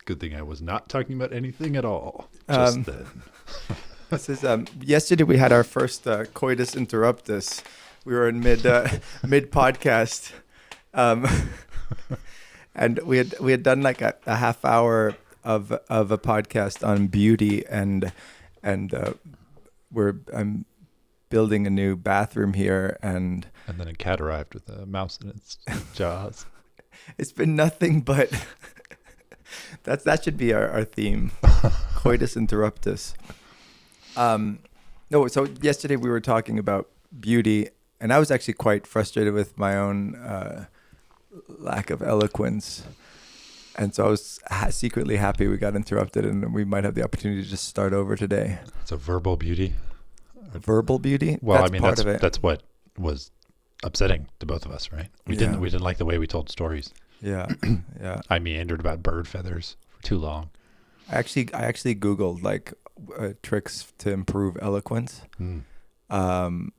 Good thing I was not talking about anything at all just then. This is yesterday we had our first coitus interruptus. We were in mid podcast, and we had done like a half hour of a podcast on beauty, and I'm building a new bathroom here, and then a cat arrived with a mouse in its jaws. It's been nothing but that should be our theme, coitus interruptus. No, so yesterday we were talking about beauty, and I was actually quite frustrated with my own lack of eloquence. And so I was secretly happy we got interrupted, and we might have the opportunity to just start over today. So verbal beauty? Verbal beauty? Well, that's what was upsetting to both of us, right? We didn't like the way we told stories. Yeah, yeah. I meandered about bird feathers for too long. I actually Googled like tricks to improve eloquence. And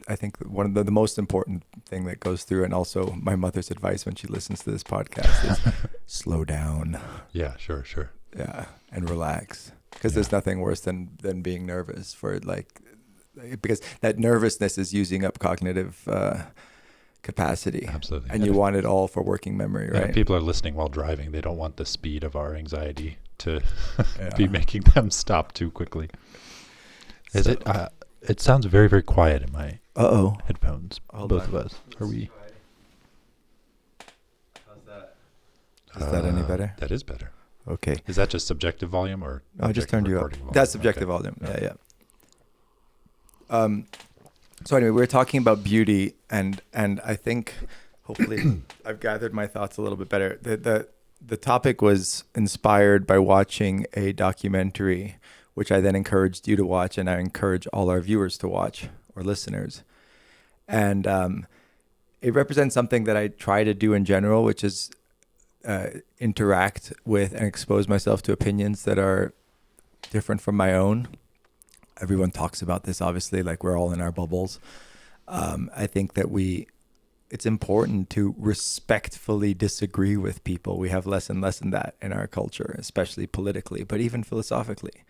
I think one of the most important thing that goes through, and also my mother's advice when she listens to this podcast, is slow down. Yeah, sure. Yeah, and relax, because there's nothing worse than being nervous because that nervousness is using up cognitive capacity. Absolutely. And you want it all for working memory, right? If people are listening while driving, they don't want the speed of our anxiety to be making them stop too quickly. It sounds very, very quiet in my headphones. Both of us. Are we? How's that? Is that any better? That is better. Okay. Is that just subjective volume or? I just turned you up. Volume? That's subjective volume. Yeah. So anyway, we were talking about beauty, and I think hopefully I've gathered my thoughts a little bit better. The topic was inspired by watching a documentary, which I then encouraged you to watch, and I encourage all our viewers to watch, or listeners. And it represents something that I try to do in general, which is interact with and expose myself to opinions that are different from my own. Everyone talks about this, obviously, like we're all in our bubbles. I think that it's important to respectfully disagree with people. We have less and less in that in our culture, especially politically, but even philosophically.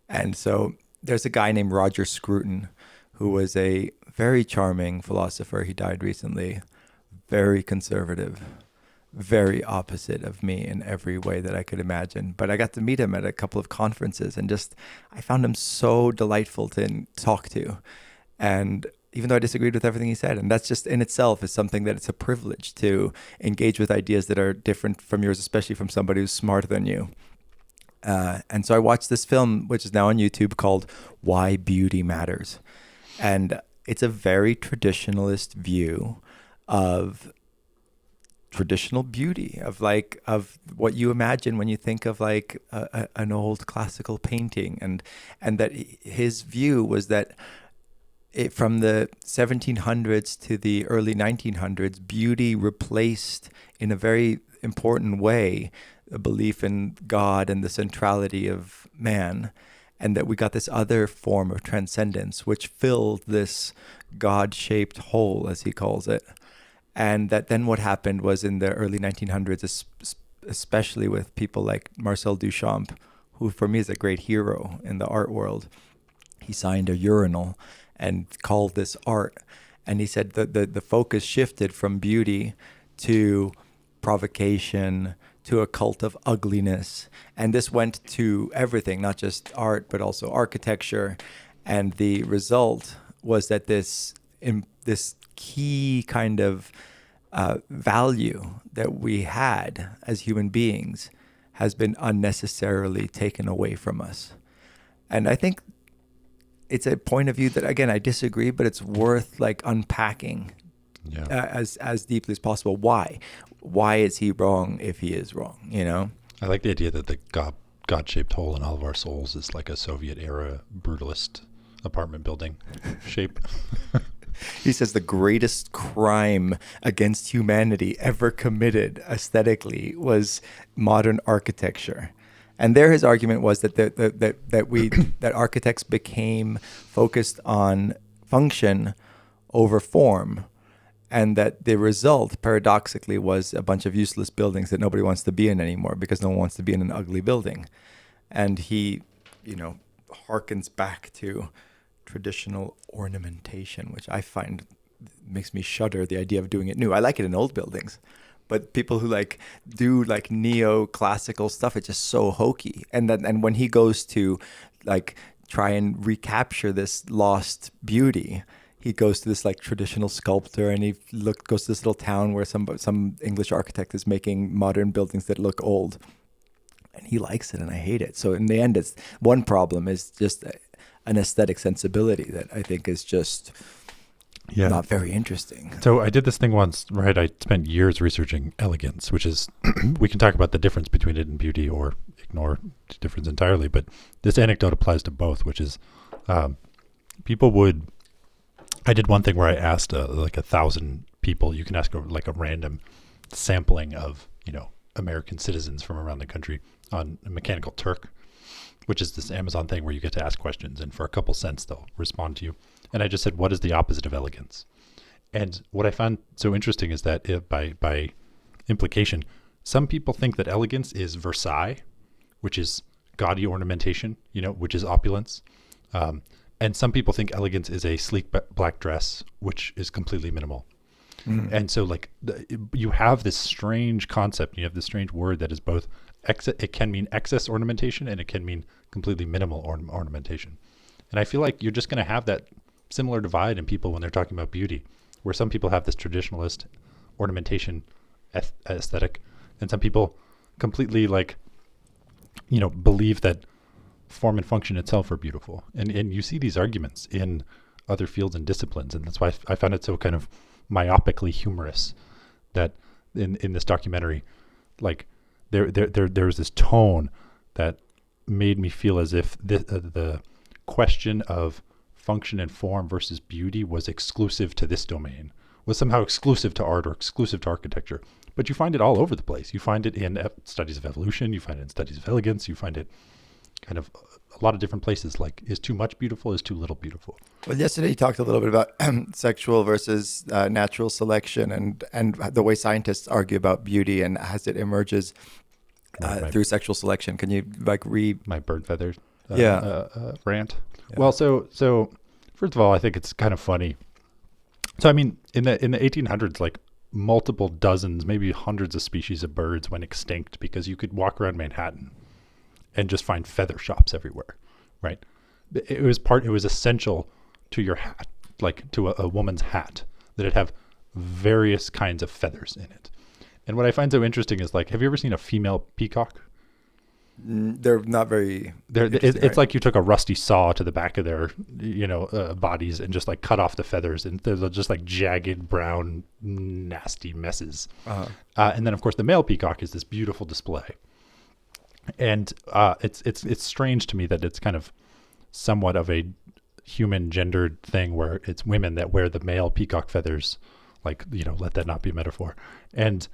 And so there's a guy named Roger Scruton, who was a very charming philosopher. He died recently, very conservative, very opposite of me in every way that I could imagine. But I got to meet him at a couple of conferences, and I found him so delightful to talk to. And even though I disagreed with everything he said, and that's just in itself is something that it's a privilege to engage with ideas that are different from yours, especially from somebody who's smarter than you. And so I watched this film, which is now on YouTube, called Why Beauty Matters. And it's a very traditionalist view of traditional beauty, of what you imagine when you think of like an old classical painting. And that his view was that from the 1700s to the early 1900s, beauty replaced in a very important way a belief in God and the centrality of man, and that we got this other form of transcendence which filled this God-shaped hole, as he calls it. And that then what happened was in the early 1900s, especially with people like Marcel Duchamp, who for me is a great hero in the art world, he signed a urinal and called this art. And he said that the focus shifted from beauty to provocation, to a cult of ugliness. And this went to everything, not just art, but also architecture. And the result was that this key kind of value that we had as human beings has been unnecessarily taken away from us. And I think it's a point of view that, again, I disagree, but it's worth like unpacking as deeply as possible. Why is he wrong if he is wrong, you know? I like the idea that the God-shaped hole in all of our souls is like a Soviet-era brutalist apartment building shape. He says the greatest crime against humanity ever committed aesthetically was modern architecture. And there his argument was that that architects became focused on function over form. and that the result, paradoxically, was a bunch of useless buildings that nobody wants to be in anymore because no one wants to be in an ugly building. And he, harkens back to traditional ornamentation, which I find makes me shudder, the idea of doing it new. I like it in old buildings, but people who do neoclassical stuff, it's just so hokey. And when he goes to try and recapture this lost beauty, he goes to this traditional sculptor, and he goes to this little town where some English architect is making modern buildings that look old, and he likes it, and I hate it. So in the end, it's one problem is just an aesthetic sensibility that I think is just not very interesting. So I did this thing once, right? I spent years researching elegance, which is we can talk about the difference between it and beauty or ignore the difference entirely, but this anecdote applies to both, which is I did one thing where I asked 1,000 people. You can ask a random sampling of American citizens from around the country on a Mechanical Turk, which is this Amazon thing where you get to ask questions, and for a couple cents they'll respond to you. And I just said, what is the opposite of elegance? And what I found so interesting is that by implication, some people think that elegance is Versailles, which is gaudy ornamentation, which is opulence. And some people think elegance is a sleek black dress, which is completely minimal. Mm. And so you have this strange concept, you have this strange word that is both, it can mean excess ornamentation and it can mean completely minimal ornamentation. And I feel like you're just going to have that similar divide in people when they're talking about beauty, where some people have this traditionalist ornamentation aesthetic, and some people completely believe that form and function itself are beautiful. And you see these arguments in other fields and disciplines. And that's why I found it so kind of myopically humorous that in this documentary, there was this tone that made me feel as if the question of function and form versus beauty was exclusive to this domain, was somehow exclusive to art or exclusive to architecture. But you find it all over the place. You find it in studies of evolution, you find it in studies of elegance, you find it kind of a lot of different places. Is too much beautiful, is too little beautiful. Well, yesterday you talked a little bit about sexual versus natural selection and the way scientists argue about beauty and as it emerges through sexual selection. Can you read my bird feather rant? Yeah. Well, so first of all, I think it's kind of funny. So I mean, in the 1800s, multiple dozens, maybe hundreds of species of birds went extinct because you could walk around Manhattan and just find feather shops everywhere, right? It was essential to your hat, to a woman's hat, that it have various kinds of feathers in it. And what I find so interesting is have you ever seen a female peacock? They're not very. It's like you took a rusty saw to the back of their, bodies and just cut off the feathers, and they're just jagged brown, nasty messes. Uh-huh. And then of course the male peacock is this beautiful display. And it's strange to me that it's kind of somewhat of a human gendered thing where it's women that wear the male peacock feathers, let that not be a metaphor. And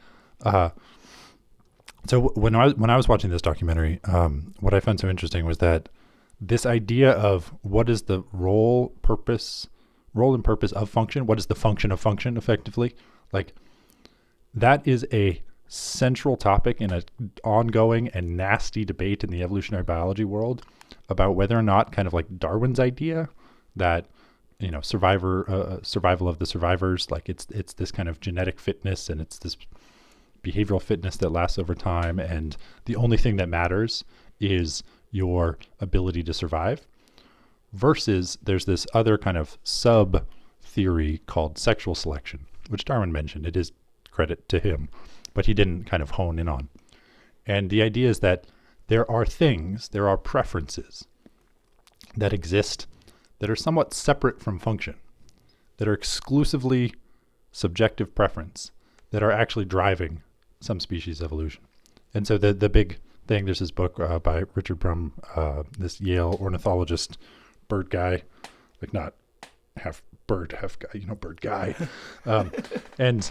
so when I was watching this documentary, what I found so interesting was that this idea of what is the role and purpose of function, what is the function of function effectively, that is a central topic in an ongoing and nasty debate in the evolutionary biology world about whether or not kind of Darwin's idea that survival of the survivors, it's this kind of genetic fitness and it's this behavioral fitness that lasts over time, and the only thing that matters is your ability to survive, versus there's this other kind of sub theory called sexual selection, which Darwin mentioned. It is credit to him, but he didn't kind of hone in on. And the idea is that there are preferences that exist that are somewhat separate from function, that are exclusively subjective preference, that are actually driving some species evolution. And so the big thing, there's this book by Richard Brum, this Yale ornithologist, bird guy, not half bird, half guy, bird guy. And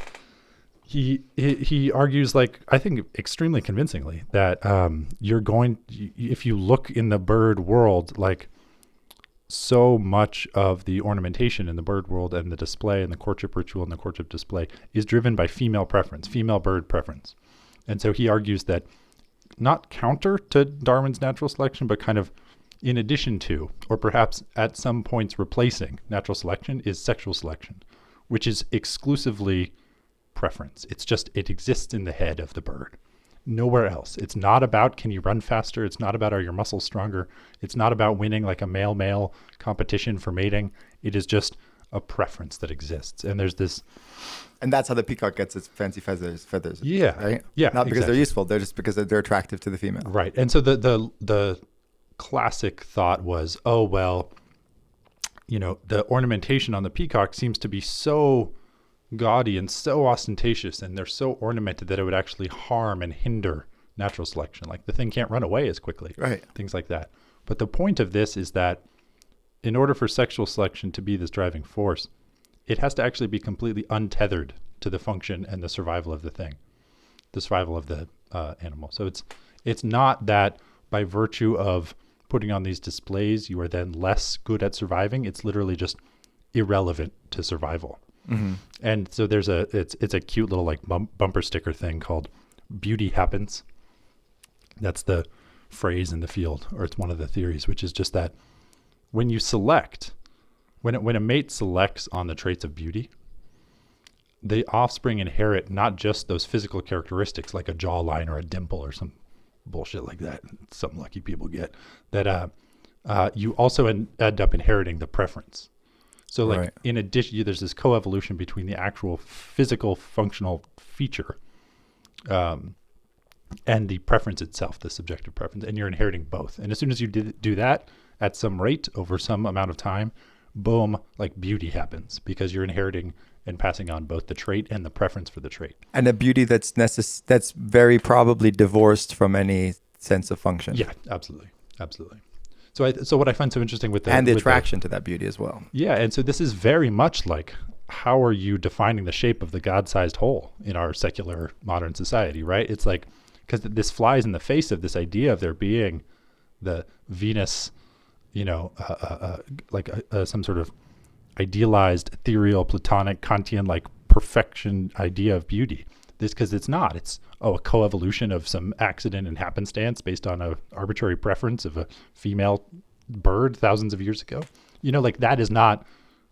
he argues, I think extremely convincingly, that if you look in the bird world, so much of the ornamentation in the bird world and the display and the courtship ritual and the courtship display is driven by female preference, female bird preference. And so he argues that not counter to Darwin's natural selection, but kind of in addition to, or perhaps at some points replacing natural selection, is sexual selection, which is exclusively preference. It exists in the head of the bird. Nowhere else. It's not about can you run faster. It's not about are your muscles stronger. It's not about winning like a male-male competition for mating. It is just a preference that exists. And there's this... And that's how the peacock gets its fancy feathers. Yeah. Right? Yeah. Not because they're useful. They're just because they're attractive to the female. Right. And so the classic thought was, oh, well, the ornamentation on the peacock seems to be so gaudy and so ostentatious, and they're so ornamented that it would actually harm and hinder natural selection. Like the thing can't run away as quickly. Right. Things like that. But the point of this is that in order for sexual selection to be this driving force, it has to actually be completely untethered to the function and the survival of the thing, the survival of the animal. So it's not that by virtue of putting on these displays, you are then less good at surviving. It's literally just irrelevant to survival. Mm-hmm. And so it's a cute little like bumper sticker thing called "Beauty Happens." That's the phrase in the field, or it's one of the theories, which is just that when you select, when a mate selects on the traits of beauty, the offspring inherit not just those physical characteristics like a jawline or a dimple or some bullshit like that, some lucky people get, that you also end up inheriting the preference. So like in addition, there's this coevolution between the actual physical functional feature and the preference itself, the subjective preference, and you're inheriting both. And as soon as you do that at some rate over some amount of time, boom, like beauty happens because you're inheriting and passing on both the trait and the preference for the trait. And a beauty that's very probably divorced from any sense of function. Yeah, absolutely. So what I find so interesting with the attraction to that beauty as well. Yeah, and so this is very much like how are you defining the shape of the God-sized hole in our secular modern society, right? It's like because this flies in the face of this idea of there being the Venus, some sort of idealized, ethereal, platonic, Kantian like perfection idea of beauty. This because it's not. It's a coevolution of some accident and happenstance based on a arbitrary preference of a female bird thousands of years ago. Like that is not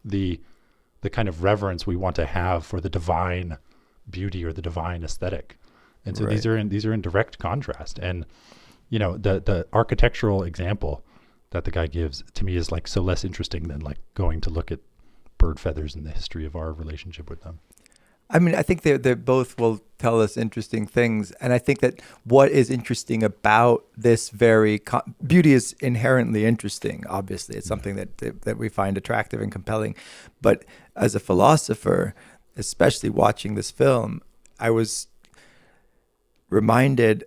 the kind of reverence we want to have for the divine beauty or the divine aesthetic. And so these are in direct contrast. And the architectural example that the guy gives to me is like so less interesting than like going to look at bird feathers and the history of our relationship with them. I mean, I think they both will tell us interesting things. And I think that what is interesting about this beauty is inherently interesting. Obviously, it's something that we find attractive and compelling. But as a philosopher, especially watching this film, I was reminded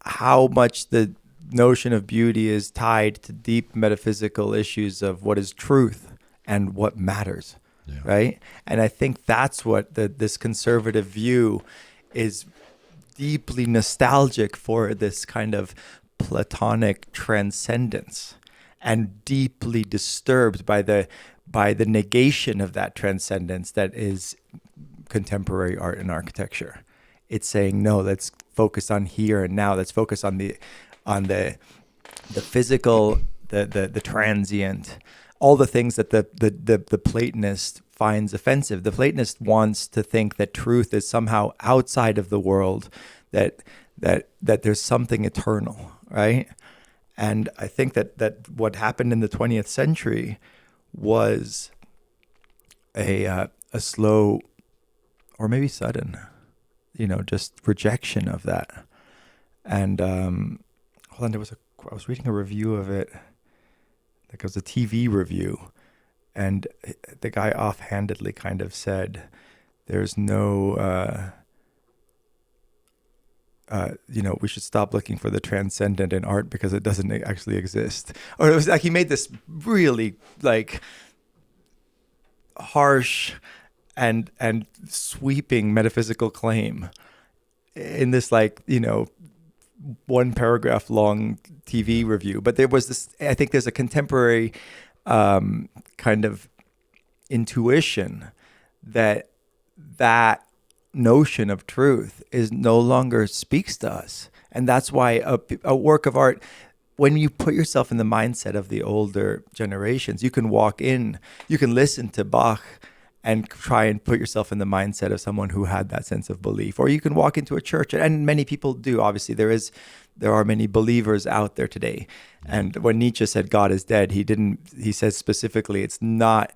how much the notion of beauty is tied to deep metaphysical issues of what is truth and what matters. Yeah. Right. And I think that's what this conservative view is deeply nostalgic for, this kind of platonic transcendence, and deeply disturbed by the negation of that transcendence that is contemporary art and architecture. It's saying, no, let's focus on here and now. Let's focus on the physical, the transient, all the things that the Platonist finds offensive. The Platonist wants to think that truth is somehow outside of the world, that there's something eternal, right? And I think that what happened in the 20th century was a slow, or maybe sudden, just rejection of that. And hold on, I was reading a review of it. Like it was a TV review, and the guy offhandedly kind of said, "There's no, we should stop looking for the transcendent in art because it doesn't actually exist." Or it was like he made this really like harsh and sweeping metaphysical claim in this one paragraph long TV review. But there was this, I think there's a contemporary kind of intuition that that notion of truth is no longer speaks to us. And that's why a work of art, when you put yourself in the mindset of the older generations, you can walk in, you can listen to Bach and try and put yourself in the mindset of someone who had that sense of belief. Or you can walk into a church, and many people do. Obviously, there are many believers out there today. And when Nietzsche said God is dead, he says specifically, it's not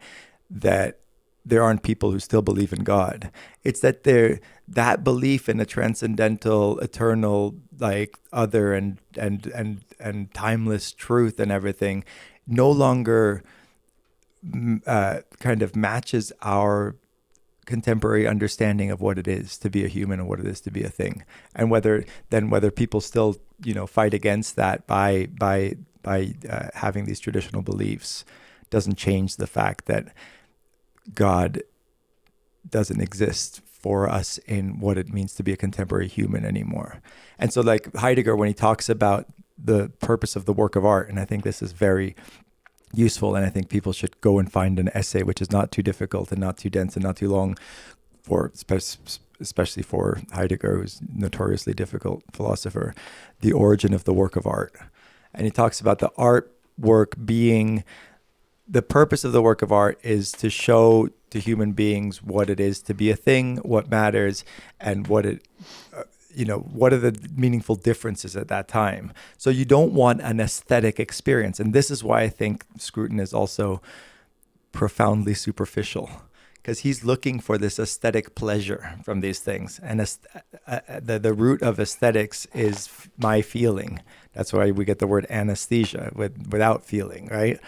that there aren't people who still believe in God. It's that that belief in a transcendental, eternal, like other and timeless truth and everything no longer kind of matches our contemporary understanding of what it is to be a human and what it is to be a thing. And whether people still, fight against that by having these traditional beliefs doesn't change the fact that God doesn't exist for us in what it means to be a contemporary human anymore. And so like Heidegger, when he talks about the purpose of the work of art, and I think this is very useful, and I think people should go and find an essay which is not too difficult and not too dense and not too long, especially for Heidegger, who's a notoriously difficult philosopher, The Origin of the Work of Art. And he talks about the artwork being, the purpose of the work of art is to show to human beings what it is to be a thing, what matters, and what are the meaningful differences at that time. So you don't want an aesthetic experience. And this is why I think Scruton is also profoundly superficial, because he's looking for this aesthetic pleasure from these things. And the root of aesthetics is my feeling. That's why we get the word anesthesia, without feeling, right?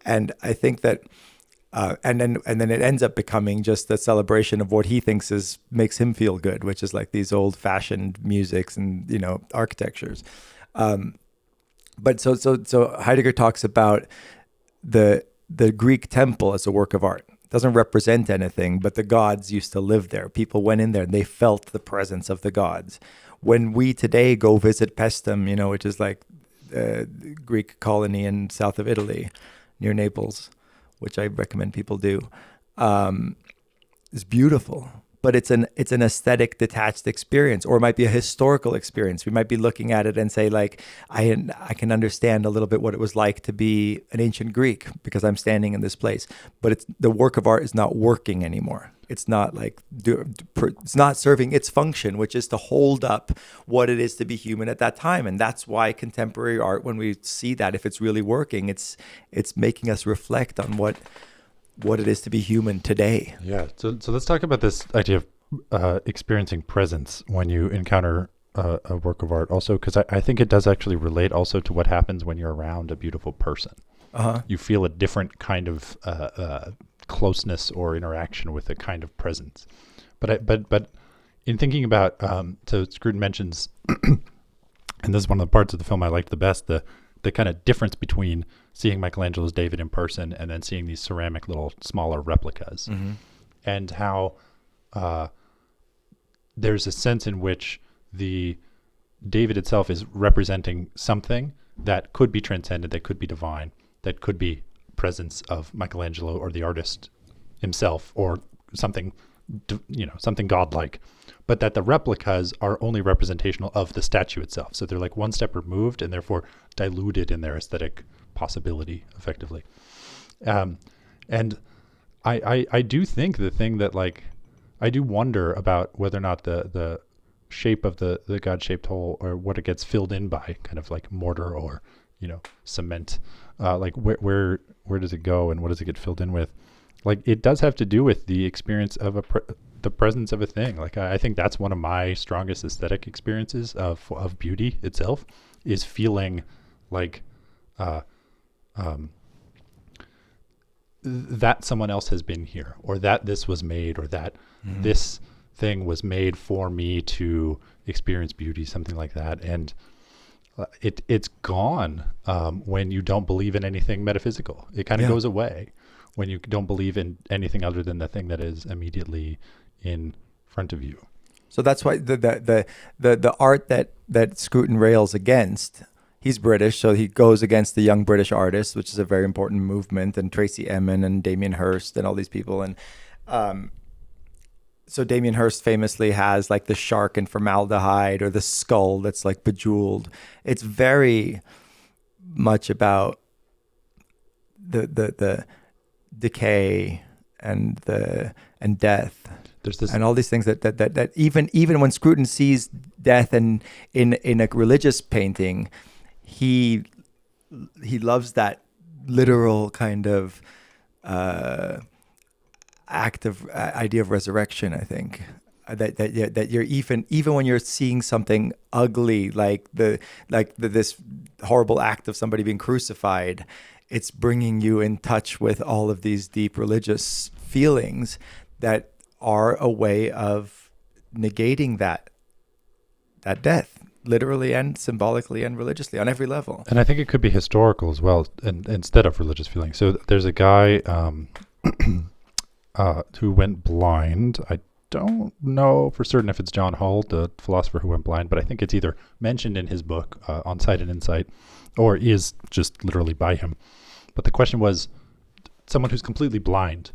And I think that, and then it ends up becoming just a celebration of what he thinks makes him feel good, which is like these old-fashioned musics and architectures. But so Heidegger talks about the Greek temple as a work of art. It doesn't represent anything, but the gods used to live there. People went in there and they felt the presence of the gods. When we today go visit Paestum, which is like a Greek colony in south of Italy, near Naples, which I recommend people do, is beautiful. But it's an aesthetic detached experience, or it might be a historical experience. We might be looking at it and say, like, I can understand a little bit what it was like to be an ancient Greek because I'm standing in this place. But the work of art is not working anymore. It's not like it's not serving its function, which is to hold up what it is to be human at that time. And that's why contemporary art, when we see that, if it's really working, it's making us reflect on what it is to be human today. Yeah. So let's talk about this idea of experiencing presence when you encounter a work of art. Also, because I think it does actually relate also to what happens when you're around a beautiful person. Uh-huh. You feel a different kind of closeness or interaction with a kind of presence. But in thinking about, so Scruton mentions, and this is one of the parts of the film I liked the best, the kind of difference between seeing Michelangelo's David in person and then seeing these ceramic little smaller replicas, mm-hmm. and how there's a sense in which the David itself is representing something that could be transcendent, that could be divine, that could be presence of Michelangelo or the artist himself or something, something godlike, but that the replicas are only representational of the statue itself. So they're like one step removed and therefore diluted in their aesthetic possibility effectively. And I do think the thing that, like, I do wonder about whether or not the shape of the God-shaped hole, or what it gets filled in by, kind of like mortar or, cement, like where does it go and what does it get filled in with? Like, it does have to do with the experience of the presence of a thing. Like, I think that's one of my strongest aesthetic experiences of beauty itself, is feeling like that someone else has been here, or that this was made, or that mm-hmm. this thing was made for me to experience beauty, something like that. And it's gone when you don't believe in anything metaphysical. It kind of goes away when you don't believe in anything other than the thing that is immediately in front of you. So that's why the art that Scruton rails against he's British, so he goes against the young British artists, which is a very important movement, and Tracy Emin and Damien Hirst and all these people. And so Damien Hirst famously has like the shark in formaldehyde or the skull that's like bejeweled. It's very much about the decay and death. There's this, and all these things that even when Scruton sees death in a religious painting, he loves that literal kind of active idea of resurrection. I think that you're even when you're seeing something ugly like this horrible act of somebody being crucified, it's bringing you in touch with all of these deep religious feelings that are a way of negating that death, literally and symbolically and religiously on every level. and I think it could be historical as well, and instead of religious feelings. So there's a guy who went blind. I don't know for certain if it's John Hull, the philosopher who went blind, but I think it's either mentioned in his book, On Sight and Insight, or is just literally by him. But the question was, someone who's completely blind,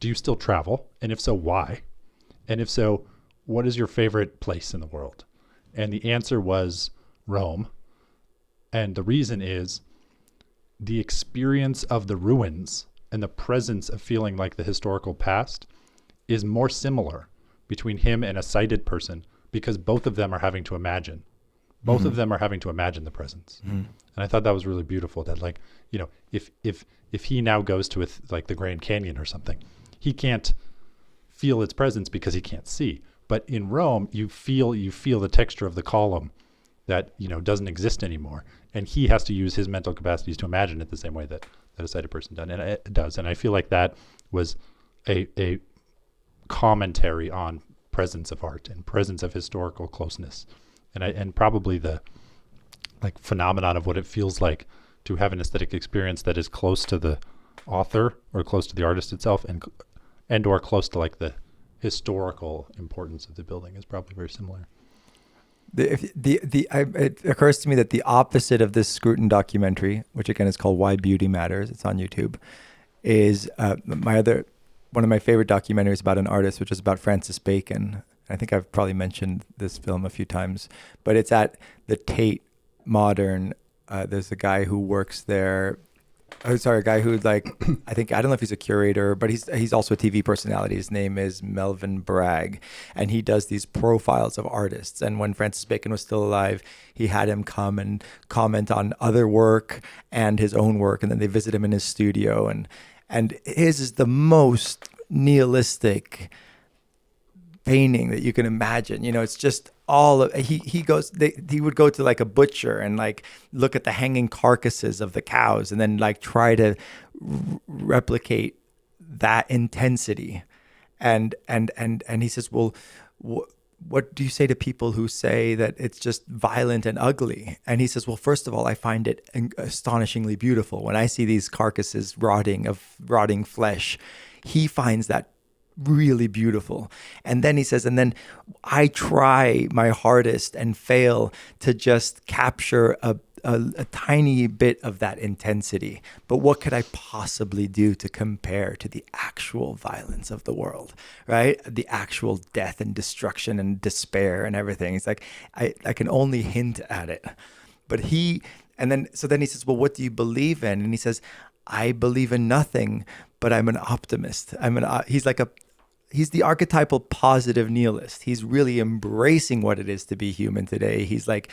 do you still travel? And if so, why? And if so, what is your favorite place in the world? And the answer was Rome. And the reason is the experience of the ruins and the presence of feeling like the historical past is more similar between him and a sighted person, because both of them are having to imagine. Both of them are having to imagine the presence. And I thought that was really beautiful, that like, you know, if he now goes to like the Grand Canyon or something, he can't feel its presence because he can't see. But in Rome, you feel the texture of the column that, you know, doesn't exist anymore. And he has to use his mental capacities to imagine it the same way that a sighted person does. And I feel like that was a commentary on presence of art and presence of historical closeness. And probably the like phenomenon of what it feels like to have an aesthetic experience that is close to the author or close to the artist itself and or close to like the historical importance of the building is probably very similar. It occurs to me that the opposite of this Scruton documentary, which again is called Why Beauty Matters, it's on YouTube, is one of my favorite documentaries about an artist, which is about Francis Bacon. I think I've probably mentioned this film a few times, but it's at the Tate Modern. There's a guy who works there. A guy who like, I don't know if he's a curator, but he's also a TV personality. His name is Melvin Bragg, and he does these profiles of artists. And when Francis Bacon was still alive, he had him come and comment on other work and his own work, and then they visit him in his studio. And his is the most nihilistic painting that you can imagine. You know, it's just all of, he would go to like a butcher and like look at the hanging carcasses of the cows and then like try to replicate that intensity. And he says, well, what do you say to people who say that it's just violent and ugly? And he says, well, first of all, I find it astonishingly beautiful. When I see these carcasses rotting flesh, he finds that really beautiful. And then he says, and then I try my hardest and fail to just capture a tiny bit of that intensity. But what could I possibly do to compare to the actual violence of the world, right? The actual death and destruction and despair and everything. It's like, I can only hint at it. But then he says, well, what do you believe in? And he says, I believe in nothing, but I'm an optimist. He's the archetypal positive nihilist. He's really embracing what it is to be human today. He's like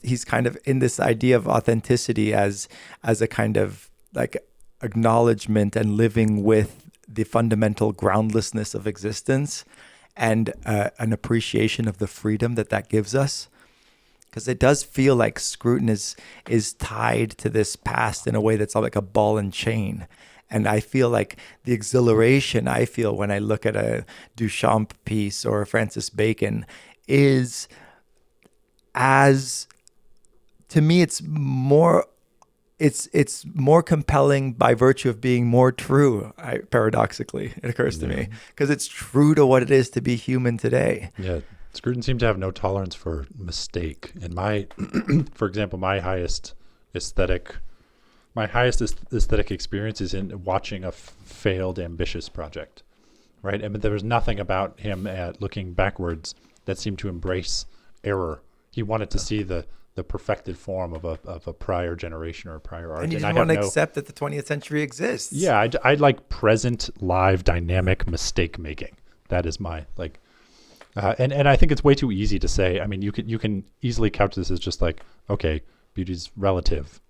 he's kind of in this idea of authenticity as a kind of like acknowledgement and living with the fundamental groundlessness of existence and an appreciation of the freedom that gives us. Because it does feel like Scruton is tied to this past in a way that's like a ball and chain. And I feel like the exhilaration I feel when I look at a Duchamp piece or a Francis Bacon is to me, it's more compelling by virtue of being more true. Paradoxically, it occurs to me, because it's true to what it is to be human today. Yeah, Scruton seemed to have no tolerance for mistake. And for example, my highest aesthetic experience is in watching a failed ambitious project, right? I mean, there was nothing about him at looking backwards that seemed to embrace error. He wanted to see the perfected form of a prior generation or a prior art. And you didn't want to accept that the 20th century exists. Yeah, I like present, live, dynamic mistake making. That is my like. And I think it's way too easy to say. I mean, you can easily couch this as just like, okay, beauty's relative.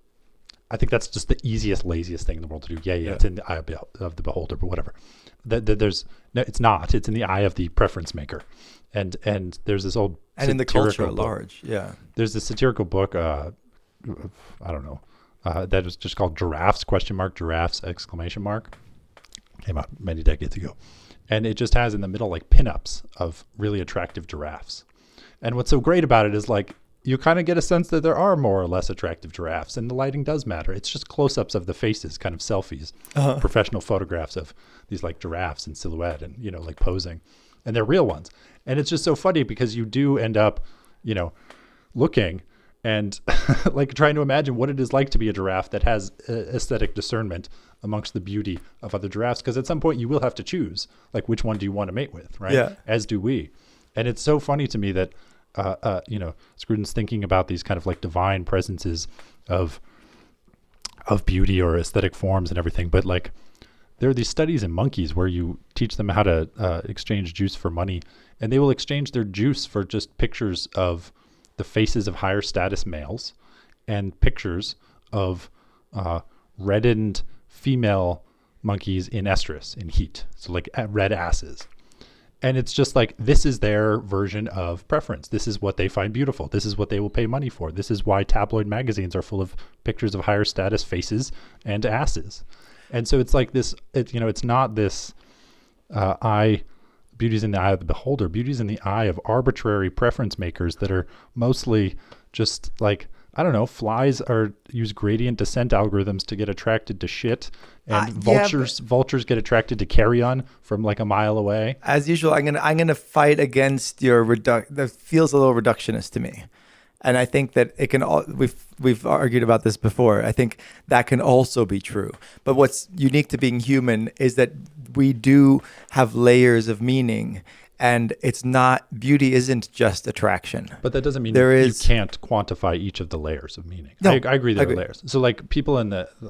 I think that's just the easiest, laziest thing in the world to do. Yeah. It's in the eye of the beholder, but whatever. It's not. It's in the eye of the preference maker. And there's this old and in the culture at large. Yeah. There's this satirical book. I don't know. That was just called Giraffes ? Giraffes ! Came out many decades ago. And it just has in the middle like pinups of really attractive giraffes. And what's so great about it is like you kind of get a sense that there are more or less attractive giraffes, and the lighting does matter. It's just close-ups of the faces, kind of selfies, professional photographs of these like giraffes in silhouette and, like posing. And they're real ones. And it's just so funny because you do end up, looking and like trying to imagine what it is like to be a giraffe that has aesthetic discernment amongst the beauty of other giraffes, because at some point you will have to choose like which one do you want to mate with, right? Yeah. As do we. And it's so funny to me that Scruton's thinking about these kind of like divine presences of beauty or aesthetic forms and everything, but like there are these studies in monkeys where you teach them how to exchange juice for money, and they will exchange their juice for just pictures of the faces of higher status males and pictures of reddened female monkeys in estrus, in heat. So like red asses. And it's just like, this is their version of preference. This is what they find beautiful. This is what they will pay money for. This is why tabloid magazines are full of pictures of higher status faces and asses. And so it's like this, it's not this beauty's in the eye of the beholder. Beauty's in the eye of arbitrary preference makers that are mostly just like, I don't know, flies use gradient descent algorithms to get attracted to shit, and vultures get attracted to carrion from like a mile away. As usual, I'm gonna fight against your that feels a little reductionist to me, and I think that it can. We've argued about this before. I think that can also be true. But what's unique to being human is that we do have layers of meaning. And beauty isn't just attraction. But that doesn't mean you can't quantify each of the layers of meaning. No, I agree there are layers. So like people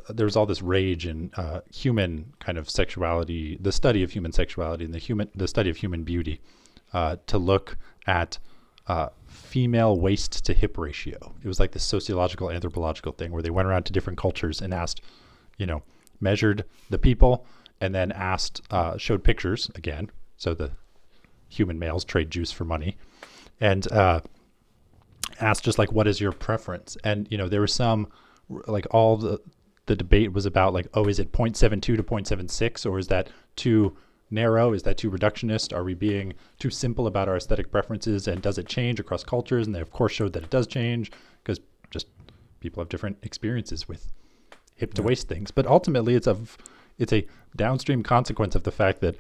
there's all this rage in human kind of sexuality, the study of human sexuality and the study of human beauty, to look at female waist to hip ratio. It was like this sociological, anthropological thing where they went around to different cultures and asked, measured the people and then showed pictures again. So the human males trade juice for money, and asked just like, what is your preference? And there was some like all the debate was about like, oh, is it 0.72 to 0.76, or is that too narrow? Is that too reductionist? Are we being too simple about our aesthetic preferences, and does it change across cultures? And they of course showed that it does change, because just people have different experiences with hip to waist things. But ultimately it's a downstream consequence of the fact that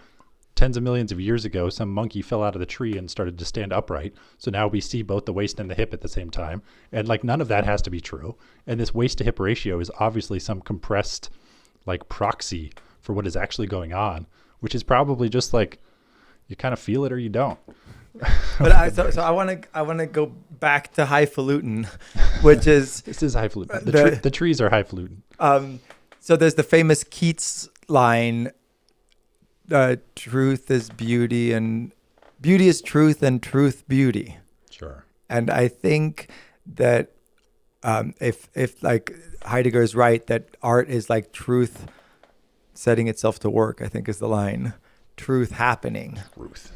tens of millions of years ago, some monkey fell out of the tree and started to stand upright. So now we see both the waist and the hip at the same time. And like none of that has to be true. And this waist to hip ratio is obviously some compressed like proxy for what is actually going on, which is probably just like you kind of feel it or you don't. But I want to go back to highfalutin, which is this is highfalutin. The trees are highfalutin. So there's the famous Keats line. Truth is beauty, and beauty is truth, and truth beauty. Sure. And I think that if like Heidegger is right, that art is like truth setting itself to work, I think is the line. Truth happening. Truth.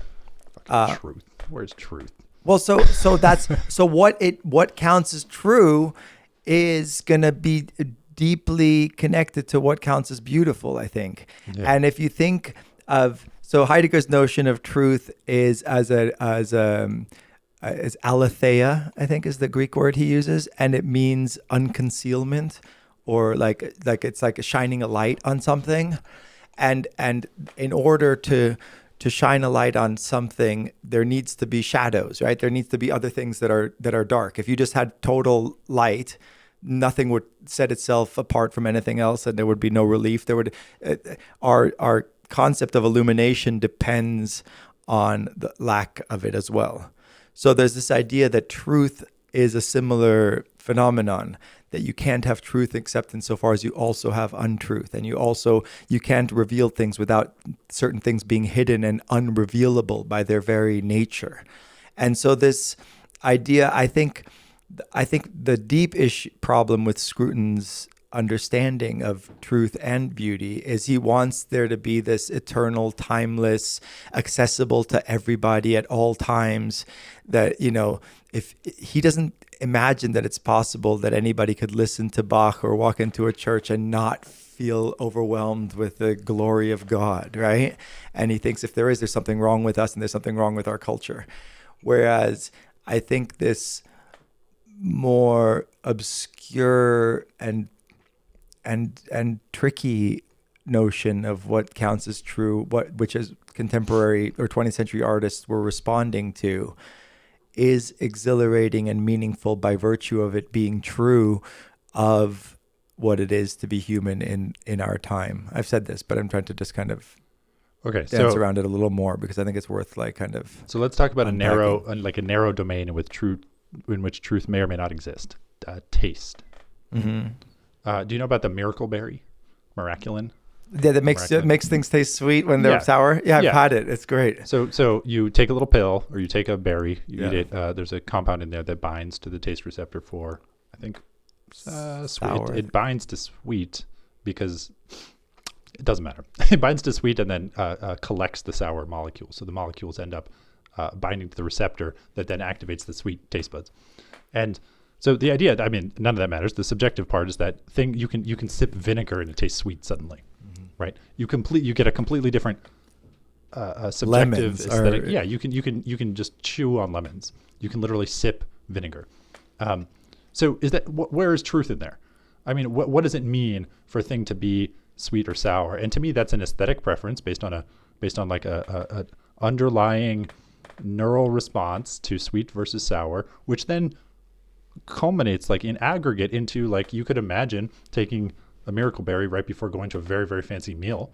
Fucking truth. Where's truth? Well, so that's what counts as true is gonna be deeply connected to what counts as beautiful, I think. Yeah. And if you think so Heidegger's notion of truth is as aletheia, I think is the Greek word he uses, and it means unconcealment, or like it's like shining a light on something, and in order to to shine a light on something, there needs to be shadows, right? There needs to be other things that are dark. If you just had total light, nothing would set itself apart from anything else, and there would be no relief. Our concept of illumination depends on the lack of it as well. So there's this idea that truth is a similar phenomenon, that you can't have truth except insofar as you also have untruth. And you can't reveal things without certain things being hidden and unrevealable by their very nature. And so this idea, I think the deep problem with Scruton's understanding of truth and beauty is he wants there to be this eternal, timeless, accessible to everybody at all times, that, if he doesn't imagine that it's possible that anybody could listen to Bach or walk into a church and not feel overwhelmed with the glory of God, right? And he thinks if there's something wrong with us and there's something wrong with our culture. Whereas I think this more obscure and tricky notion of what counts as true, which is contemporary or 20th century artists were responding to, is exhilarating and meaningful by virtue of it being true of what it is to be human in our time. I've said this, but I'm trying to just kind of dance around it a little more, because I think it's worth So let's talk about a narrow domain in which truth may or may not exist. Taste. Mm-hmm. Do you know about the miracle berry, Miraculin? Yeah, that makes things taste sweet when they're sour. Yeah, I've had it. It's great. So you take a little pill, or you take a berry, you eat it. There's a compound in there that binds to the taste receptor for, I think, sweet. It binds to sweet because it doesn't matter. It binds to sweet and then collects the sour molecules. So the molecules end up binding to the receptor that then activates the sweet taste buds. And so the idea, none of that matters. The subjective part is that thing you can sip vinegar and it tastes sweet suddenly. Right, you get a completely different subjective aesthetic. You can just chew on lemons. You can literally sip vinegar. So is that where is truth in there? What does it mean for a thing to be sweet or sour? And to me, that's an aesthetic preference based on a underlying neural response to sweet versus sour, which then culminates in aggregate into you could imagine taking a miracle berry right before going to a very, very fancy meal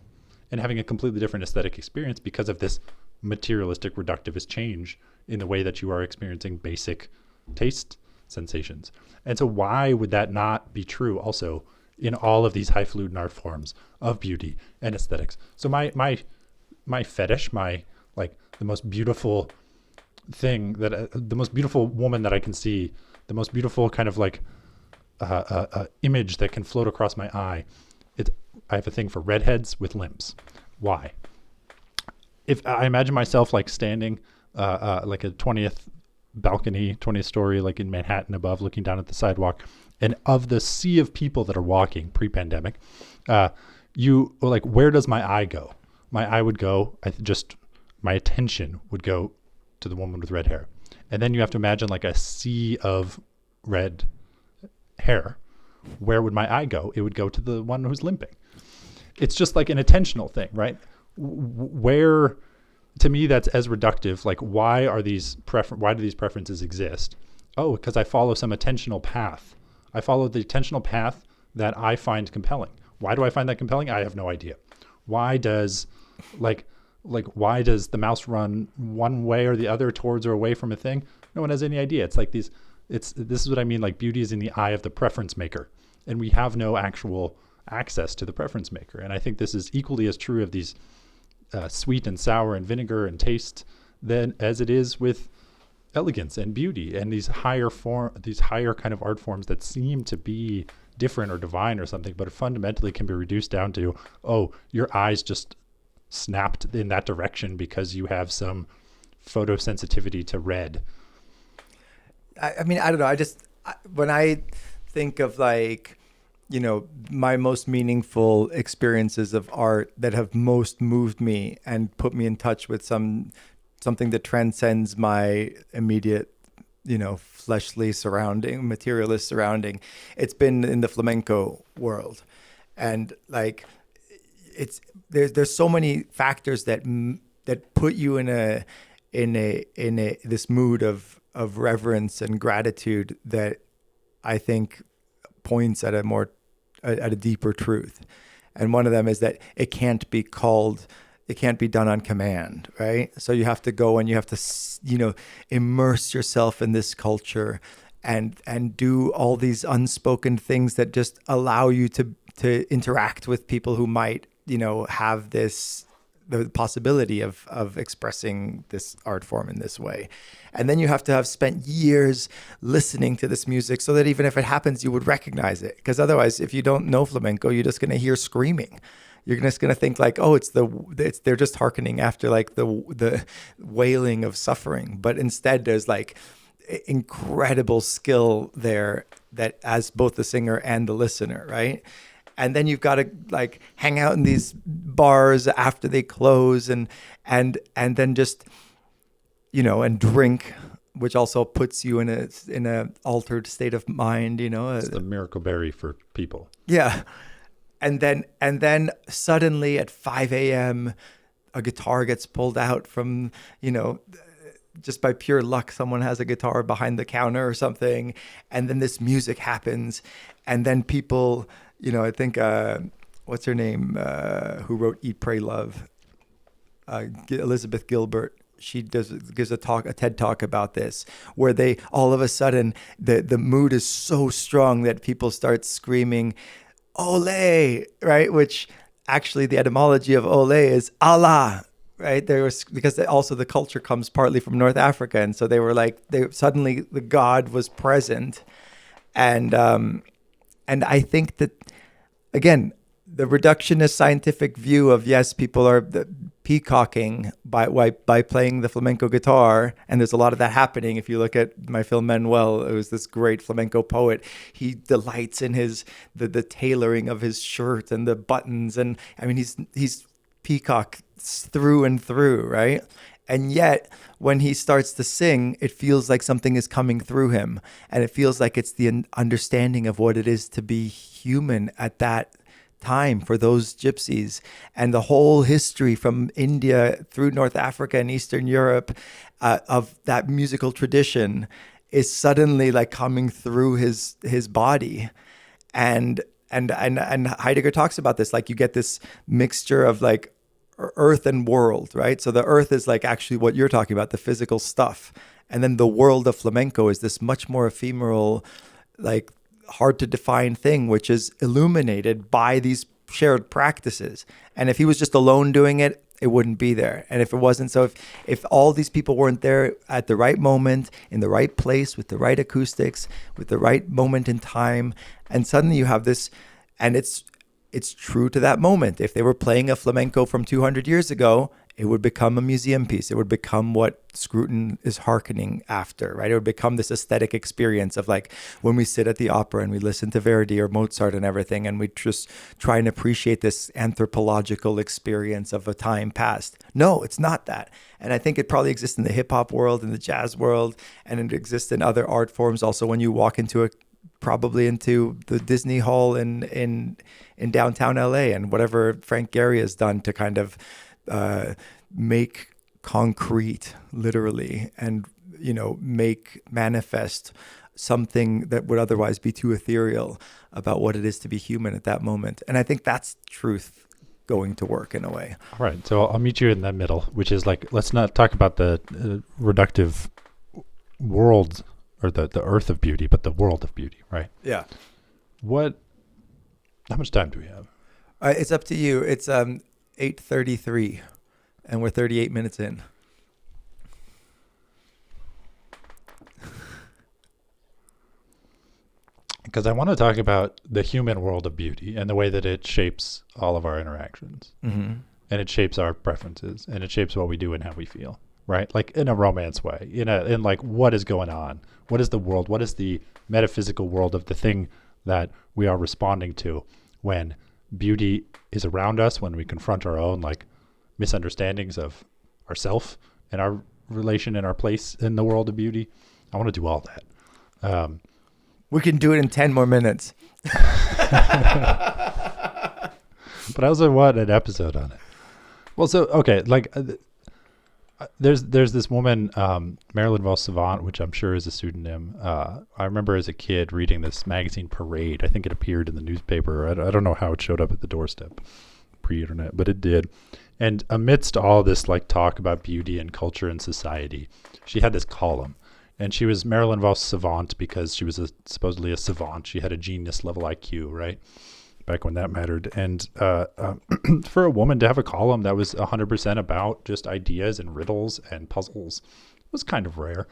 and having a completely different aesthetic experience because of this materialistic reductivist change in the way that you are experiencing basic taste sensations. And so why would that not be true also in all of these highfalutin art forms of beauty and aesthetics? So my fetish, the most beautiful thing the most beautiful woman that I can see, the most beautiful kind of image that can float across my eye. I have a thing for redheads with limps. Why? If I imagine myself standing a 20th balcony, 20th story, in Manhattan above, looking down at the sidewalk, and of the sea of people that are walking pre-pandemic, where does my eye go? My eye would go, my attention would go to the woman with red hair. And then you have to imagine a sea of red hair. Where would my eye go? It would go to the one who's limping. It's just an attentional thing, right? Where, to me, that's as reductive. Why do these preferences exist? Oh, because I follow some attentional path. I follow the attentional path that I find compelling. Why do I find that compelling? I have no idea. Why does why does the mouse run one way or the other, towards or away from a thing? No one has any idea. It's this is what I mean. Beauty is in the eye of the preference maker, and we have no actual access to the preference maker. And I think this is equally as true of these sweet and sour and vinegar and taste as it is with elegance and beauty and these higher kind of art forms that seem to be different or divine or something, but it fundamentally can be reduced down to, oh, your eyes just snapped in that direction because you have some photosensitivity to red. I don't know. When I think of my most meaningful experiences of art that have most moved me and put me in touch with something that transcends my immediate, fleshly surrounding, materialist surrounding, it's been in the flamenco world. And there's so many factors that that put you in this mood of reverence and gratitude that I think points at a deeper truth. And one of them is that it can't be done on command, right? So you have to go and you have to, immerse yourself in this culture and do all these unspoken things that just allow you to interact with people who might, have the possibility of expressing this art form in this way. And then you have to have spent years listening to this music so that even if it happens, you would recognize it. Because otherwise, if you don't know flamenco, you're just going to hear screaming. You're just going to think like, oh, they're just hearkening after like the wailing of suffering. But instead, there's like incredible skill there that as both the singer and the listener, right? And then you've got to like hang out in these bars after they close and then just, and drink, which also puts you in a altered state of mind, It's the miracle berry for people. Yeah. And then suddenly at 5 a.m., a guitar gets pulled out from, just by pure luck, someone has a guitar behind the counter or something. And then this music happens. And then people, I think, what's her name, who wrote Eat, Pray, Love? Elizabeth Gilbert. She gives a TED talk about this, where they all of a sudden, the mood is so strong that people start screaming, "Ole," right? Which actually the etymology of "Ole" is Allah, right? Because also the culture comes partly from North Africa, and so they were like, suddenly the God was present, and I think that again, the reductionist scientific view of yes, people are peacocking by playing the flamenco guitar, and there's a lot of that happening. If you look at my film Manuel, it was this great flamenco poet. He delights in the tailoring of his shirt and the buttons, and I mean he's peacock through and through, right? And yet when he starts to sing, it feels like something is coming through him, and it feels like it's the understanding of what it is to be human at that time for those gypsies, and the whole history from India through North Africa and Eastern Europe of that musical tradition is suddenly like coming through his body, and Heidegger talks about this, like you get this mixture of like earth and world, right? So the earth is like actually what you're talking about, the physical stuff, and then the world of flamenco is this much more ephemeral, like hard to define thing, which is illuminated by these shared practices. And if he was just alone doing it, it wouldn't be there. And if it wasn't, so if all these people weren't there at the right moment, in the right place, with the right acoustics, with the right moment in time, and suddenly you have this, and it's true to that moment. If they were playing a flamenco from 200 years ago, it would become a museum piece. It would become what Scruton is hearkening after, right? It would become this aesthetic experience of like when we sit at the opera and we listen to Verdi or Mozart and everything, and we just try and appreciate this anthropological experience of a time past. No, it's not that. And I think it probably exists in the hip hop world, in the jazz world, and it exists in other art forms. Also, when you walk into probably into the Disney Hall in downtown LA, and whatever Frank Gehry has done to kind of make concrete, literally, and make manifest something that would otherwise be too ethereal about what it is to be human at that moment. And I think that's truth going to work in a way. All right, so I'll meet you in the middle, which is like, let's not talk about the reductive world or the earth of beauty, but the world of beauty, right? Yeah. How much time do we have? It's up to you. It's 8:33, and we're 38 minutes in. Because I want to talk about the human world of beauty and the way that it shapes all of our interactions. Mm-hmm. And it shapes our preferences, and it shapes what we do and how we feel, right? Like in a romance way, in like what is going on? What is the world? What is the metaphysical world of the thing that we are responding to when beauty is around us, when we confront our own like misunderstandings of ourself and our relation and our place in the world of beauty? I want to do all that. We can do it in 10 more minutes. But I also want an episode on it. Well, so, okay, like there's this woman, Marilyn Savant, which I'm sure is a pseudonym. I remember as a kid reading this magazine Parade. I think it appeared in the newspaper. I don't know how it showed up at the doorstep pre-internet, but it did. And amidst all this like talk about beauty and culture and society, she had this column. And she was Marilyn Savant because she was supposedly a savant. She had a genius level IQ, right? Back when that mattered. And for a woman to have a column that was 100% about just ideas and riddles and puzzles was kind of rare.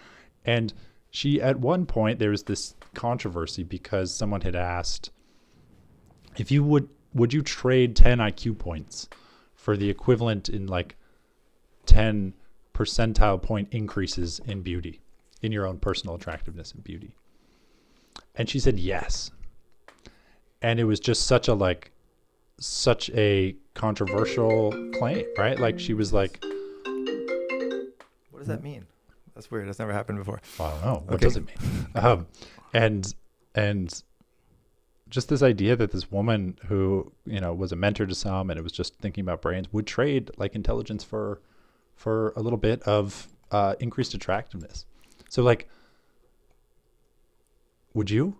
And she, at one point, there was this controversy because someone had asked, if you would you trade 10 IQ points for the equivalent in like 10 percentile point increases in beauty, in your own personal attractiveness and beauty? And she said yes. And it was just such a controversial claim, right? Like she was like, what does that mean? That's weird. That's never happened before. I don't know. What does it mean? And just this idea that this woman who, was a mentor to some, and it was just thinking about brains, would trade like intelligence for a little bit of increased attractiveness. So like, would you?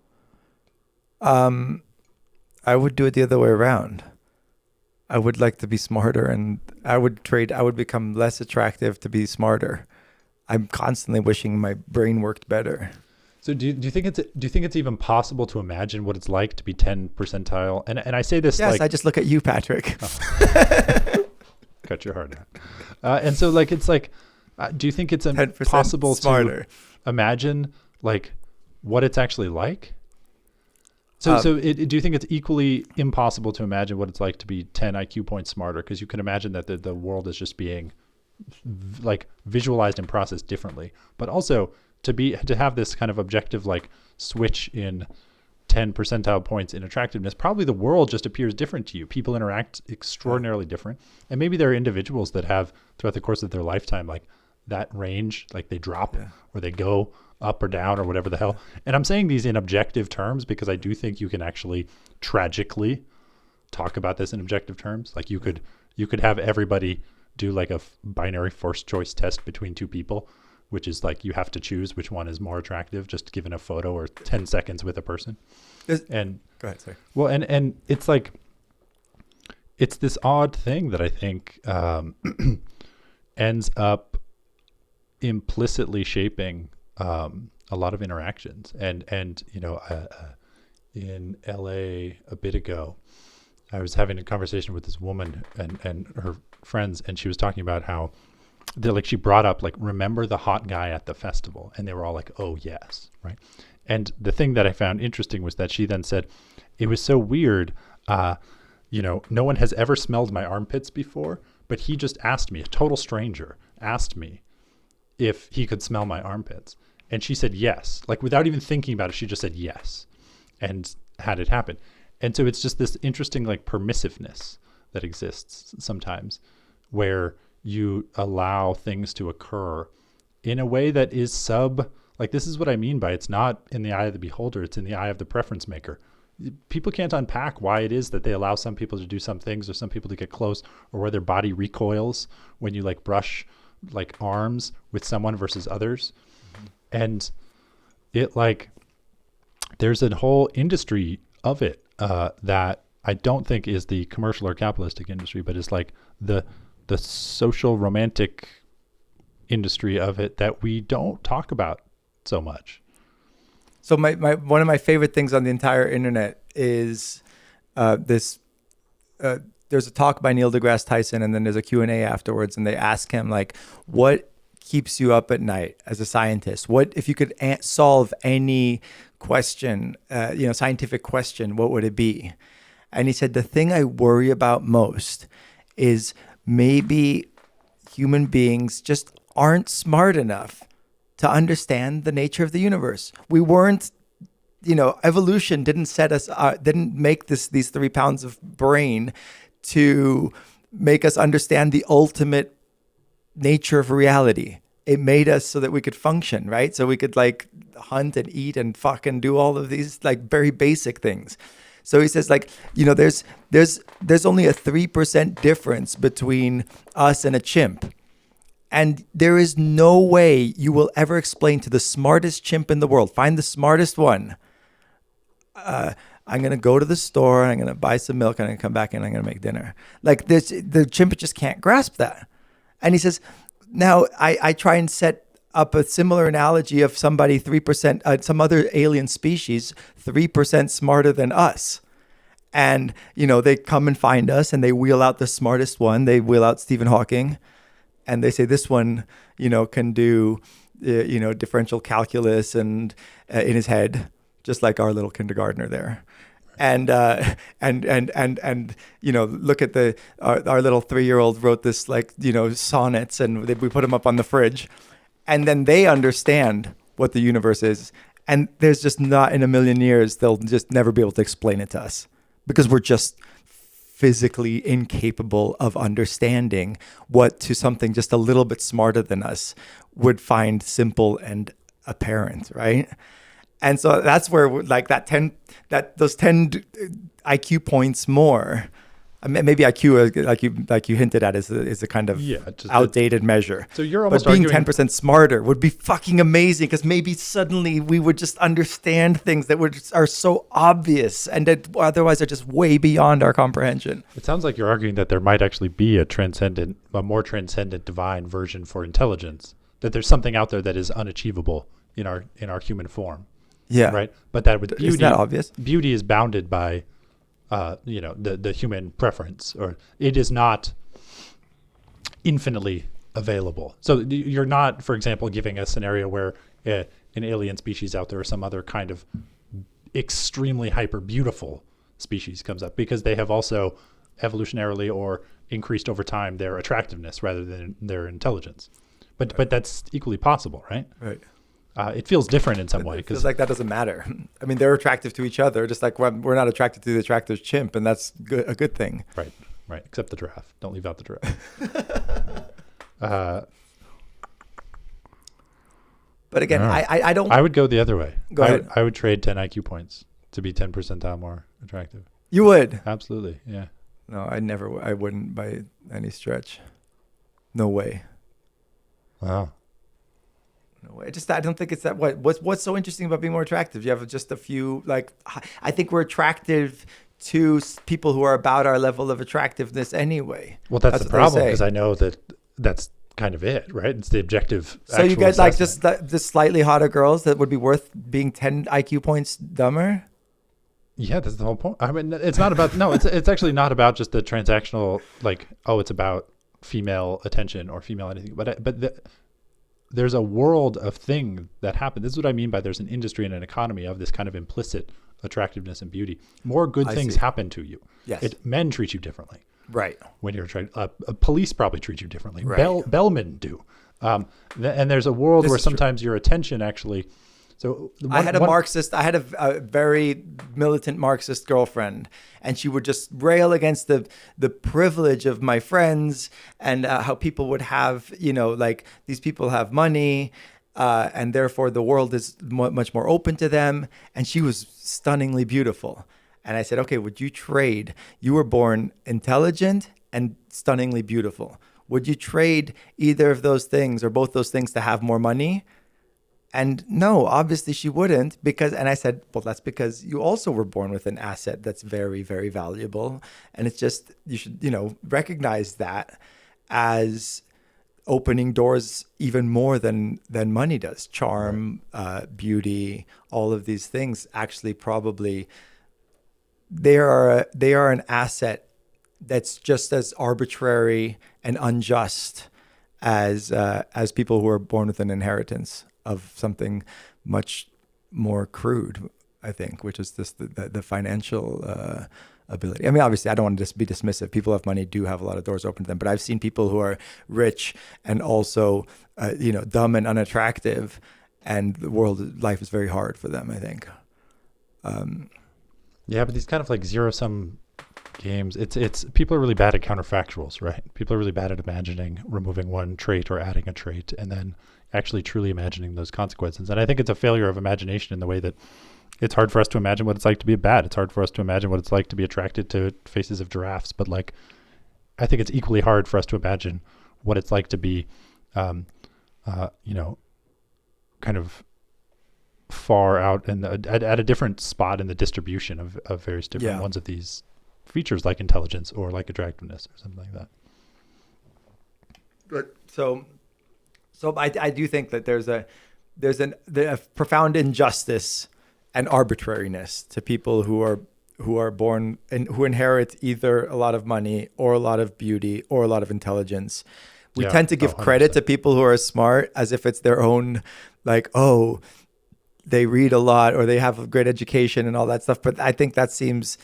I would do it the other way around. I would like to be smarter, and I would become less attractive to be smarter. I'm constantly wishing my brain worked better. So do you think it's even possible to imagine what it's like to be 10 percentile? And I say this yes, like, I just look at you, Patrick. Oh. Cut your heart out. And so like it's like, do you think it's possible to imagine like what it's actually like? So do you think it's equally impossible to imagine what it's like to be 10 IQ points smarter? Because you can imagine that the world is just being like visualized and processed differently, but also to have this kind of objective like switch in 10 percentile points in attractiveness, probably the world just appears different to you. People interact extraordinarily different, and maybe there are individuals that have throughout the course of their lifetime like that range, like they drop or they go up or down or whatever the hell. And I'm saying these in objective terms because I do think you can actually tragically talk about this in objective terms. Like you could have everybody do like a binary first choice test between two people, which is like you have to choose which one is more attractive just given a photo or 10 seconds with a person. Go ahead, sorry. Well, and it's like, it's this odd thing that I think ends up implicitly shaping a lot of interactions. And in LA a bit ago, I was having a conversation with this woman and her friends, and she was talking about how she brought up like, remember the hot guy at the festival? And they were all like, oh yes, right? And the thing that I found interesting was that she then said, it was so weird, no one has ever smelled my armpits before, but he just asked me, a total stranger asked me if he could smell my armpits. And she said yes, like without even thinking about it, she just said yes and had it happen. And so it's just this interesting like permissiveness that exists sometimes where you allow things to occur in a way that is like this is what I mean by it's not in the eye of the beholder, it's in the eye of the preference maker. People can't unpack why it is that they allow some people to do some things or some people to get close, or where their body recoils when you like brush like arms with someone versus others. Mm-hmm. And it like, there's a whole industry of it that I don't think is the commercial or capitalistic industry, but it's like the social romantic industry of it that we don't talk about so much. So my one of my favorite things on the entire internet is there's a talk by Neil deGrasse Tyson, and then there's a Q&A afterwards, and they ask him like, what keeps you up at night as a scientist? What if you could solve any question, scientific question, what would it be? And he said, the thing I worry about most is maybe human beings just aren't smart enough to understand the nature of the universe. We weren't, evolution didn't set us, didn't make these 3 pounds of brain to make us understand the ultimate nature of reality. It made us so that we could function, right? So we could like hunt and eat and fuck and do all of these like very basic things. So he says like, there's only a 3% difference between us and a chimp. And there is no way you will ever explain to the smartest chimp in the world, find the smartest one. I'm going to go to the store and I'm going to buy some milk and I'm going to come back and I'm going to make dinner. Like this, the chimp just can't grasp that. And he says, now I try and set up a similar analogy of somebody 3%, some other alien species, 3% smarter than us. And, they come and find us and they wheel out the smartest one. They wheel out Stephen Hawking and they say, this one, can do, differential calculus and in his head, just like our little kindergartner there. And look at our little 3-year-old wrote this sonnets and we put them up on the fridge. And then they understand what the universe is. And there's just not in a million years, they'll just never be able to explain it to us because we're just physically incapable of understanding what to something just a little bit smarter than us would find simple and apparent, right? And so that's where those 10 IQ points more. Maybe IQ, like you hinted at, is a kind of outdated measure. So you're almost but being arguing 10% smarter would be fucking amazing because maybe suddenly we would just understand things that are so obvious and that otherwise are just way beyond our comprehension. It sounds like you're arguing that there might actually be a more transcendent divine version for intelligence. That there's something out there that is unachievable in our human form. Yeah. Right. But that with beauty, isn't that obvious? Beauty is bounded by the human preference, or it is not infinitely available. So you're not, for example, giving a scenario where an alien species out there or some other kind of extremely hyper beautiful species comes up because they have also evolutionarily or increased over time their attractiveness rather than their intelligence. But that's equally possible, right? Right. It feels different in some way. It feels like that doesn't matter. I mean, they're attractive to each other, just like we're not attracted to the attractive chimp, and that's a good thing. Right. Except the giraffe. Don't leave out the giraffe. But again, I don't... I would go the other way. Go ahead. I would trade 10 IQ points to be 10 percentile more attractive. You would? Absolutely, yeah. No, I wouldn't by any stretch. No way. Wow. No way. I don't think it's that. What's so interesting about being more attractive? You have just a few, I think we're attractive to people who are about our level of attractiveness anyway. Well, that's the problem, because I know that's kind of it, right? It's the objective. So you get just the slightly hotter girls that would be worth being 10 IQ points dumber? Yeah, that's the whole point. I mean, it's not about, no, it's actually not about just the transactional, it's about female attention or female anything, but there's a world of thing that happen. This is what I mean by there's an industry and an economy of this kind of implicit attractiveness and beauty. More good things happen to you. Yes. Men treat you differently. Right. When you're trying, police probably treat you differently. Right. Bellmen do. And there's a world where sometimes your attention actually. So I had a very militant Marxist girlfriend, and she would just rail against the privilege of my friends and how people would have, these people have money, and therefore the world is much more open to them. And she was stunningly beautiful. And I said, okay, would you trade? You were born intelligent and stunningly beautiful. Would you trade either of those things or both those things to have more money? And no, obviously she wouldn't, and I said, well, that's because you also were born with an asset that's very, very valuable. And it's just, you should, recognize that as opening doors even more than money does. Charm, beauty, all of these things actually probably, they are an asset that's just as arbitrary and unjust as people who are born with an inheritance of something much more crude, I think, which is just the financial ability. I mean, obviously, I don't want to just be dismissive. People who have money do have a lot of doors open to them, but I've seen people who are rich and also, dumb and unattractive, and life is very hard for them, I think. Yeah, but these kind of zero-sum games, it's people are really bad at counterfactuals, right? People are really bad at imagining removing one trait or adding a trait and then actually truly imagining those consequences. And I think it's a failure of imagination in the way that it's hard for us to imagine what it's like to be a bat. It's hard for us to imagine what it's like to be attracted to faces of giraffes. But I think it's equally hard for us to imagine what it's like to be you know, kind of far out and at a different spot in the distribution of various different ones of these features, like intelligence or like attractiveness or something like that. But so I do think that there's a profound injustice and arbitrariness to people who are born and who inherit either a lot of money or a lot of beauty or a lot of intelligence. We tend to give credit to people who are smart as if it's their own, like, oh, they read a lot or they have a great education and all that stuff. But I think that seems,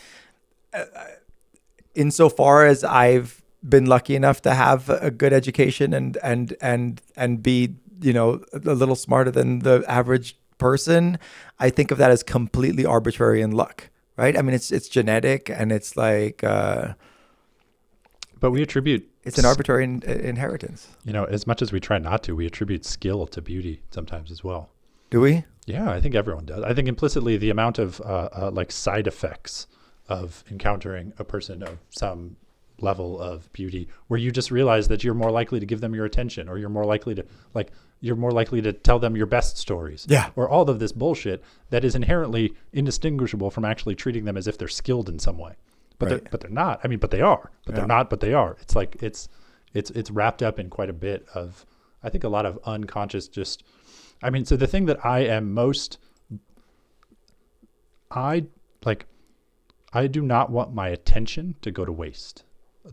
insofar as I've been lucky enough to have a good education and be, you know, a little smarter than the average person, I think of that as completely arbitrary and luck, right? I mean, it's genetic and it's like, but we attribute, it's an arbitrary inheritance. You know, as much as we try not to, we attribute skill to beauty sometimes as well. Do we? Yeah, I think everyone does. I think implicitly the amount of like side effects of encountering a person of some level of beauty, where you just realize that you're more likely to give them your attention, or you're more likely to tell them your best stories. Yeah. Or all of this bullshit that is inherently indistinguishable from actually treating them as if they're skilled in some way. But they're not. I mean, but they are. But they're not. But they are. It's like it's wrapped up in quite a bit of, I think, a lot of unconscious just. I mean, so the thing that I am most, I do not want my attention to go to waste.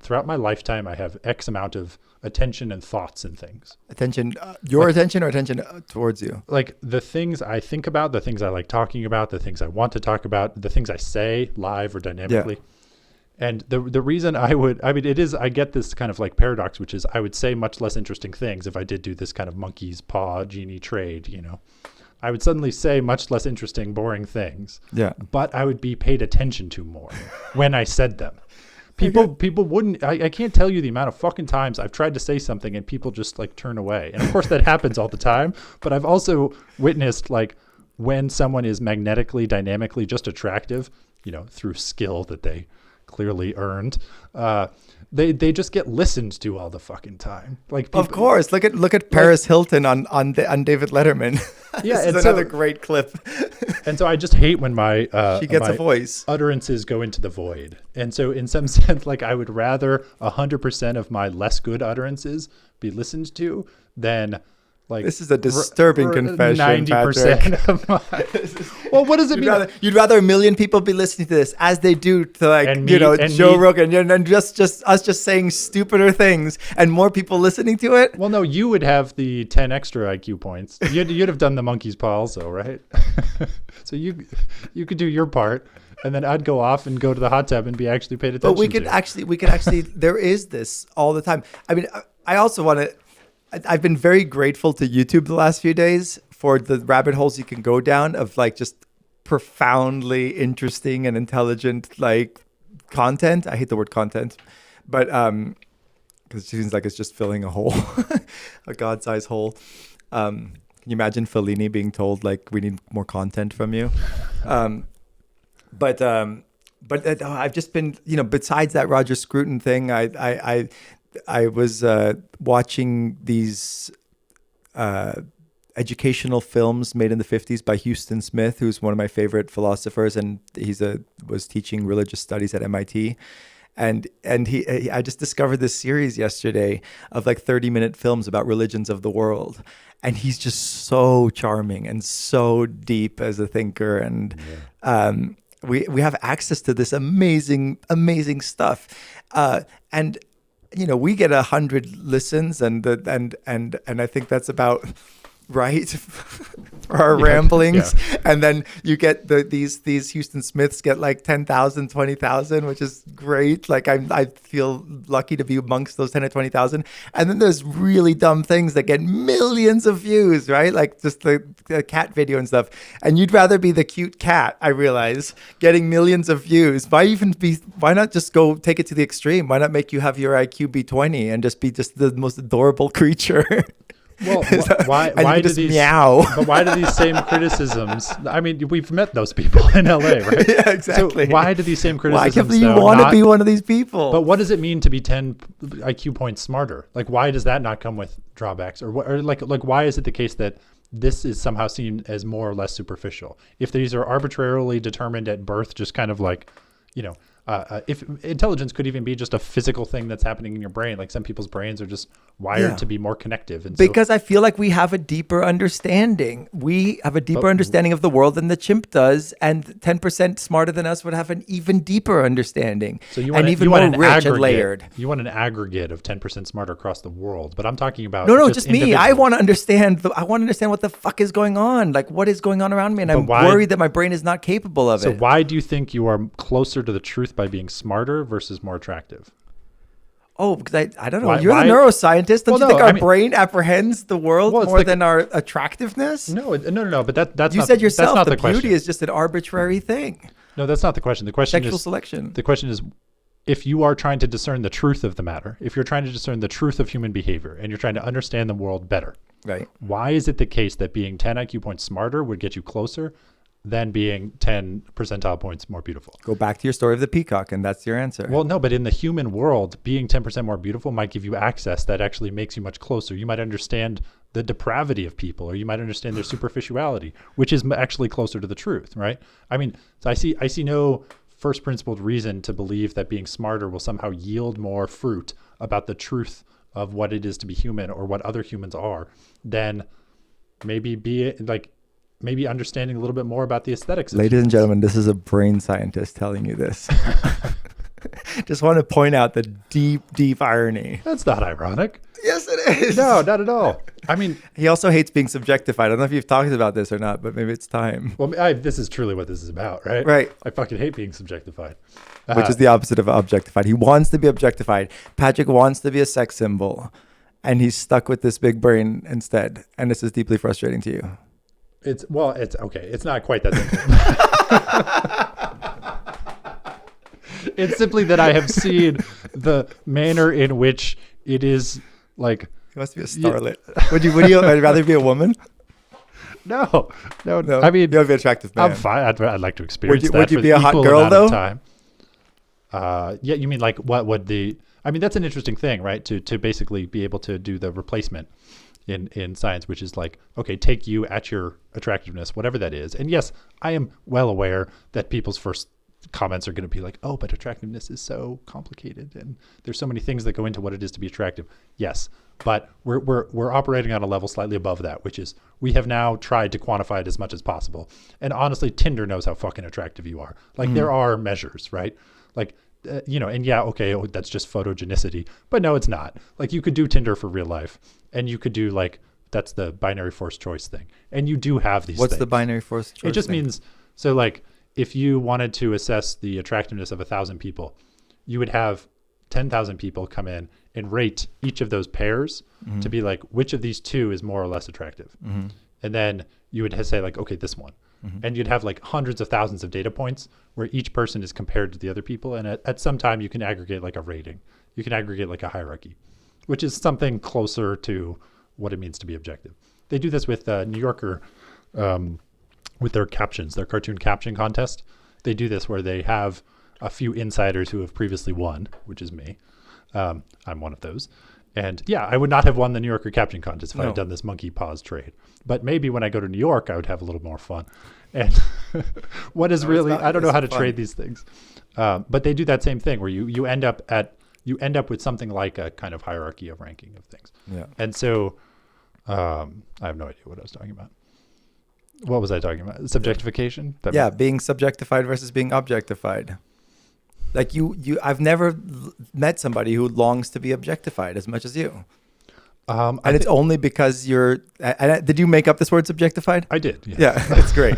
Throughout my lifetime, I have X amount of attention and thoughts and things. Attention, attention or attention towards you? Like the things I think about, the things I like talking about, the things I want to talk about, the things I say live or dynamically. Yeah. And the reason I get this kind of like paradox, which is I would say much less interesting things if I did do this kind of monkey's paw genie trade, you know. I would suddenly say much less interesting, boring things. Yeah. But I would be paid attention to more when I said them. People wouldn't, I can't tell you the amount of fucking times I've tried to say something and people just like turn away. And of course that happens all the time, but I've also witnessed like when someone is magnetically, dynamically just attractive, you know, through skill that they clearly earned, they just get listened to all the fucking time. Like people, of course, look at Paris Hilton on David Letterman. Yeah, this is another great clip. And so I just hate when my she gets a voice utterances go into the void. And so in some sense, like I would rather 100% of my less good utterances be listened to than like this is a disturbing confession. 90% of my. Well, what does it mean? You'd rather a million people be listening to this as they do to like Joe Rogan, and just us just saying stupider things and more people listening to it. Well, no, you would have the 10 extra IQ points. You'd have done the monkey's paw also, right? So you could do your part. And then I'd go off and go to the hot tub and be actually paid attention. But we could actually. There is this all the time. I mean, I also want to. I've been very grateful to YouTube the last few days for the rabbit holes you can go down of like just profoundly interesting and intelligent like content. I hate the word content, but because it seems like it's just filling a hole, a God-sized hole. Can you imagine Fellini being told like we need more content from you? But I've just been, you know, besides that Roger Scruton thing, I was watching these educational films made in the 50s by Houston Smith, who's one of my favorite philosophers, and was teaching religious studies at MIT. And I just discovered this series yesterday of like 30-minute films about religions of the world. And he's just so charming and so deep as a thinker. And we have access to this amazing stuff. And you know, we get 100 listens, and I think that's about right for our ramblings. Yeah. And then you get these Houston Smiths get like 10,000, 20,000, which is great. Like I feel lucky to be amongst those 10 to 20,000. And then there's really dumb things that get millions of views, right? Like just the cat video and stuff. And you'd rather be the cute cat, I realize, getting millions of views. Why not just go take it to the extreme? Why not make you have your IQ be 20 and just be just the most adorable creature? Well, why and do just these meow? But why do these same criticisms? I mean, we've met those people in LA, right? Yeah, exactly. So why do these same Why criticisms? can't you want to be one of these people? But what does it mean to be 10 IQ points smarter? Like, why does that not come with drawbacks? Or like why is it the case that this is somehow seen as more or less superficial? If these are arbitrarily determined at birth, just kind of like, you know, if intelligence could even be just a physical thing that's happening in your brain, like some people's brains are just wired to be more connective. And because I feel like we have a deeper understanding. We have a deeper understanding of the world than the chimp does, and 10% smarter than us would have an even deeper understanding. So you want and an, even you more want an rich aggregate, and layered. You want an aggregate of 10% smarter across the world, but I'm talking about No, just me. I individuals. want to understand. I want to understand what the fuck is going on. Like, what is going on around me, and I'm worried that my brain is not capable of it. So why do you think you are closer to the truth by being smarter versus more attractive? Oh, because I don't know. You're the neuroscientist. Don't you think our brain apprehends the world more than our attractiveness? No. But that's you not, said yourself. That's not the the beauty question. is just an arbitrary thing. No, that's not the question. The question Sexual is selection. The question is, if you are trying to discern the truth of the matter, if you're trying to discern the truth of human behavior, and you're trying to understand the world better, right? Why is it the case that being 10 IQ points smarter would get you closer than being 10 percentile points more beautiful? Go back to your story of the peacock, and that's your answer. Well, no, but in the human world, being 10% more beautiful might give you access that actually makes you much closer. You might understand the depravity of people, or you might understand their superficiality, which is actually closer to the truth, right? I mean, so I see no first principled reason to believe that being smarter will somehow yield more fruit about the truth of what it is to be human or what other humans are than maybe understanding a little bit more about the aesthetics. Ladies and gentlemen, this is a brain scientist telling you this. Just want to point out the deep irony. That's not ironic. Yes, it is. No, not at all. I mean, he also hates being subjectified. I don't know if you've talked about this or not, but maybe it's time. Well, this is truly what this is about, right? Right. I fucking hate being subjectified. Which is the opposite of objectified. He wants to be objectified. Patrick wants to be a sex symbol, and he's stuck with this big brain instead. And this is deeply frustrating to you. It's okay. It's not quite that simple. It's simply that I have seen the manner in which it is like. He wants to be a starlet. Would you rather be a woman? No. I mean, you'll be an attractive man. I'm fine. I'd like to experience that. Would you be a hot girl though? Time. Yeah. You mean like what would I mean, that's an interesting thing, right? To basically be able to do the replacement in science, which is like, okay, take you at your attractiveness, whatever that is. And yes, I am well aware that people's first comments are going to be like, oh, but attractiveness is so complicated and there's so many things that go into what it is to be attractive. Yes, but we're operating on a level slightly above that, which is we have now tried to quantify it as much as possible. And honestly, Tinder knows how fucking attractive you are. Like there are measures, right? Like, and yeah, okay, that's just photogenicity, but no, it's not. Like you could do Tinder for real life, and you could do that's the binary force choice thing. And you do have these What's things. the binary force choice It just thing? means, so like if you wanted to assess the attractiveness of 1,000 people, you would have 10,000 people come in and rate each of those pairs to be like, which of these two is more or less attractive? And then you would say like, okay, this one. And you'd have like hundreds of thousands of data points where each person is compared to the other people. And at some time you can aggregate like a rating. You can aggregate like a hierarchy, which is something closer to what it means to be objective. They do this with New Yorker, with their captions, their cartoon caption contest. They do this where they have a few insiders who have previously won, which is me. I'm one of those. And yeah, I would not have won the New Yorker caption contest if I had done this monkey paws trade. But maybe when I go to New York, I would have a little more fun. And what is I don't know how to trade these things. But they do that same thing where you end up with something like a kind of hierarchy of ranking of things. Yeah. And so I have no idea what I was talking about. What was I talking about? Subjectification? Being subjectified versus being objectified. Like I've never met somebody who longs to be objectified as much as you. And it's only because you're. Did you make up this word subjectified? I did. Yeah, it's great.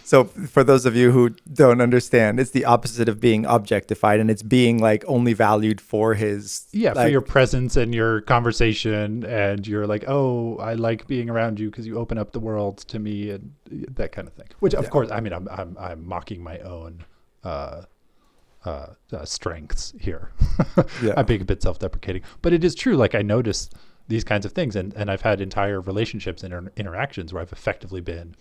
So for those of you who don't understand, it's the opposite of being objectified, and it's being like only valued for his. Yeah, for your presence and your conversation, and you're like, oh, I like being around you because you open up the world to me, and that kind of thing. Which, of course, I mean, I'm mocking my own strengths here. I'm being a bit self-deprecating, but it is true. Like I noticed these kinds of things. And I've had entire relationships and interactions where I've effectively been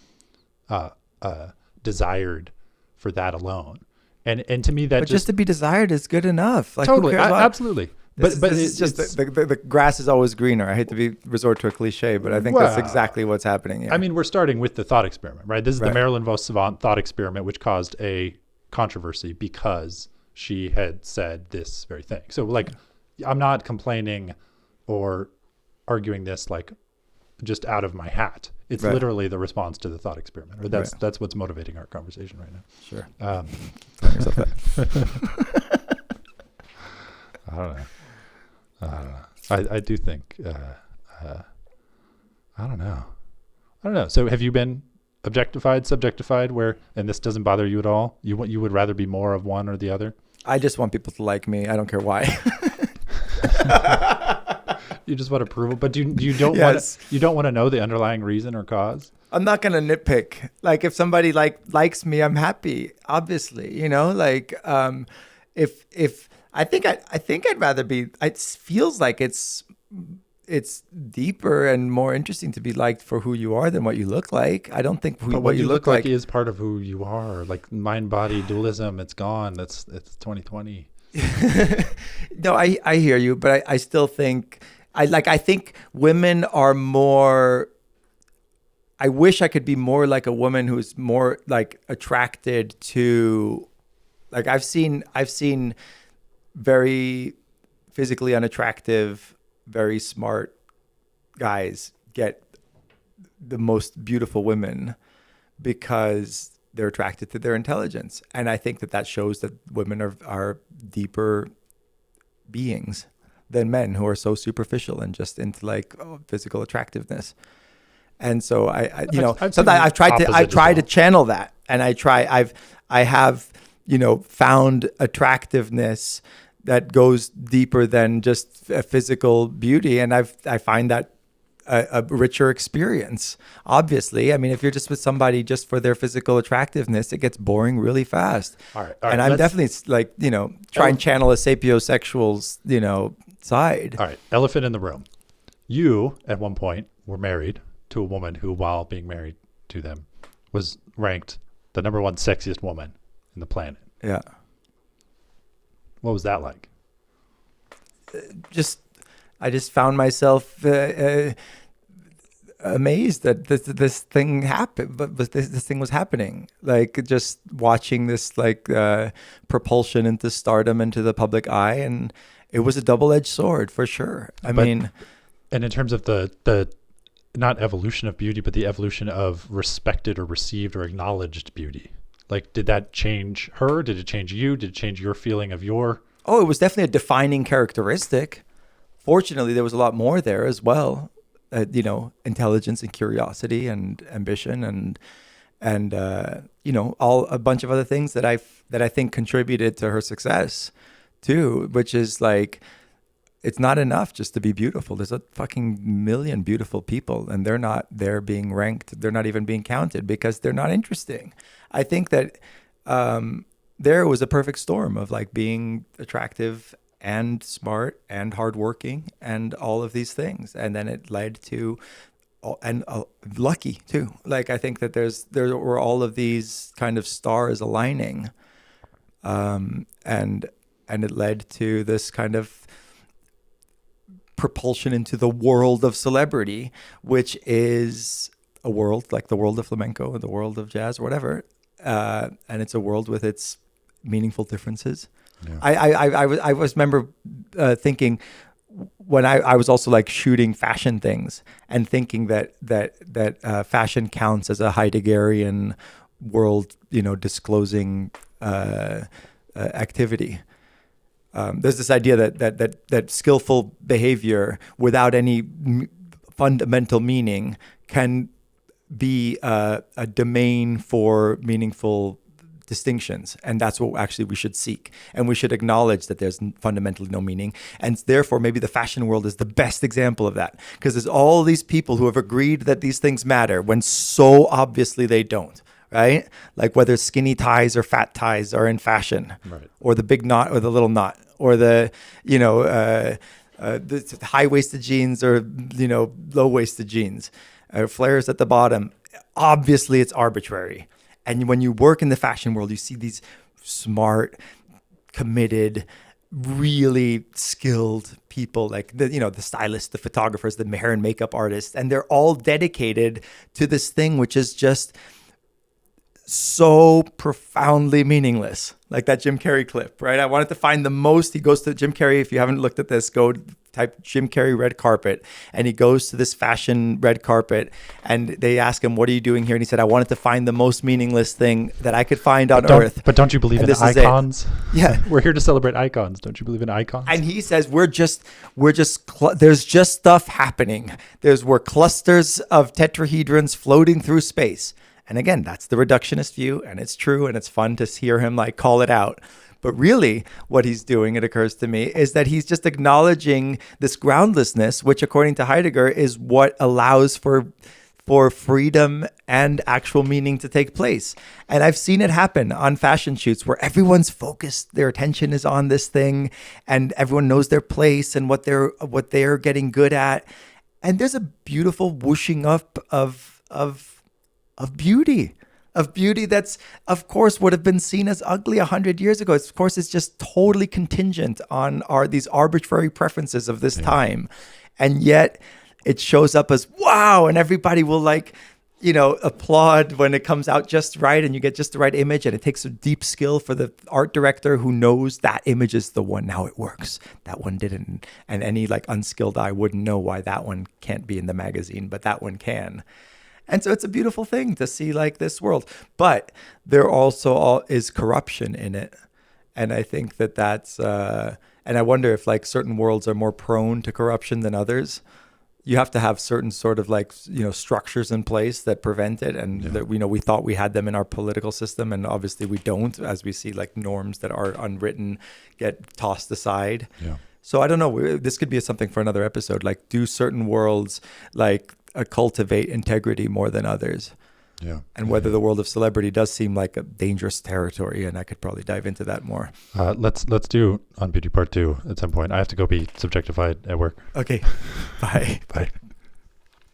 desired for that alone. And to me, that But just to be desired is good enough. Like, totally, who cares what- absolutely. But it's just the grass is always greener. I hate to resort to a cliche, but I think that's exactly what's happening here. I mean, we're starting with the thought experiment, right? This is the Right. Marilyn vos Savant thought experiment, which caused a controversy because she had said this very thing. So, like, I'm not complaining or arguing this like just out of my hat. It's Right. literally the response to the thought experiment, or that's what's motivating our conversation right now. Sure. Tell yourself that. I don't know. I do think. I don't know. So have you been objectified, subjectified, and this doesn't bother you at all? You would rather be more of one or the other? I just want people to like me. I don't care why. You just want approval, but you don't Yes. want you don't want to know the underlying reason or cause. I'm not gonna nitpick. Like, if somebody likes me, I'm happy. Obviously, like if I think I'd rather be. It feels like it's deeper and more interesting to be liked for who you are than what you look like. I don't think But what you look like is part of who you are. Like mind body dualism, it's gone. It's 2020. No, I hear you, but I still think I think women are more. I wish I could be more like a woman who's more like attracted to, like I've seen very physically unattractive, very smart guys get the most beautiful women because they're attracted to their intelligence. And I think that shows that women are deeper beings than men who are so superficial and just into like physical attractiveness. And so I've tried to channel that, and I have found attractiveness that goes deeper than just a physical beauty, and I find that a richer experience. Obviously, I mean, if you're just with somebody just for their physical attractiveness, it gets boring really fast. All right, and I'm definitely like try and channel a sapiosexual's side. All right, elephant in the room. You at one point were married to a woman who, while being married to them, was ranked the number one sexiest woman in the planet. Yeah. What was that like? I just found myself amazed that this thing happened, but this thing was happening. Like, just watching this propulsion into stardom, into the public eye, and it was a double-edged sword for sure. And in terms of the not evolution of beauty, but the evolution of respected or received or acknowledged beauty. Like, did that change her? Did it change you? Did it change your feeling of your? Oh, it was definitely a defining characteristic. Fortunately, there was a lot more there as well. Intelligence and curiosity and ambition and all a bunch of other things that I think contributed to her success too, which is like, it's not enough just to be beautiful. There's a fucking million beautiful people, and they're not there being ranked. They're not even being counted because they're not interesting. I think that there was a perfect storm of like being attractive and smart and hardworking and all of these things, and then it led to lucky too. Like, I think that there were all of these kind of stars aligning, and it led to this kind of propulsion into the world of celebrity, which is a world like the world of flamenco or the world of jazz or whatever, and it's a world with its meaningful differences. Yeah. I was remember thinking when I was also like shooting fashion things and thinking that fashion counts as a Heideggerian world, disclosing activity. There's this idea that skillful behavior without any fundamental meaning can be a domain for meaningful distinctions, and that's what actually we should seek, and we should acknowledge that there's fundamentally no meaning, and therefore maybe the fashion world is the best example of that, because there's all these people who have agreed that these things matter when so obviously they don't. Right? Like whether skinny ties or fat ties are in fashion, right, or the big knot or the little knot, or the, the high-waisted jeans or, low-waisted jeans, flares at the bottom. Obviously, it's arbitrary. And when you work in the fashion world, you see these smart, committed, really skilled people like the stylists, the photographers, the hair and makeup artists, and they're all dedicated to this thing, which is just so profoundly meaningless. Like that Jim Carrey clip, right? I wanted to find the most. He goes to Jim Carrey. If you haven't looked at this, go type Jim Carrey red carpet. And he goes to this fashion red carpet and they ask him, what are you doing here? And he said, I wanted to find the most meaningless thing that I could find on earth. But don't you believe in icons? Yeah. We're here to celebrate icons. Don't you believe in icons? And he says, there's just stuff happening. We're clusters of tetrahedrons floating through space. And again, that's the reductionist view, and it's true, and it's fun to hear him like call it out. But really what he's doing, it occurs to me, is that he's just acknowledging this groundlessness, which according to Heidegger is what allows for freedom and actual meaning to take place. And I've seen it happen on fashion shoots where everyone's focused, their attention is on this thing, and everyone knows their place and what they're getting good at. And there's a beautiful whooshing up of beauty that's, of course, would have been seen as ugly 100 years ago. Of course, it's just totally contingent on these arbitrary preferences of this time. And yet it shows up as wow, and everybody will applaud when it comes out just right and you get just the right image. And it takes a deep skill for the art director who knows that image is the one. Now it works. That one didn't. And any unskilled eye wouldn't know why that one can't be in the magazine, but that one can. And so it's a beautiful thing to see this world. But there also is corruption in it. And I think that's, and I wonder if certain worlds are more prone to corruption than others. You have to have certain sort of structures in place that prevent it. And that, we thought we had them in our political system. And obviously we don't, as we see norms that are unwritten get tossed aside. Yeah. So I don't know. This could be something for another episode. Do certain worlds cultivate integrity more than others? Yeah. And whether the world of celebrity does seem like a dangerous territory, and I could probably dive into that more. Let's do On Beauty Part 2 at some point. I have to go be subjectified at work. Okay. Bye. Bye.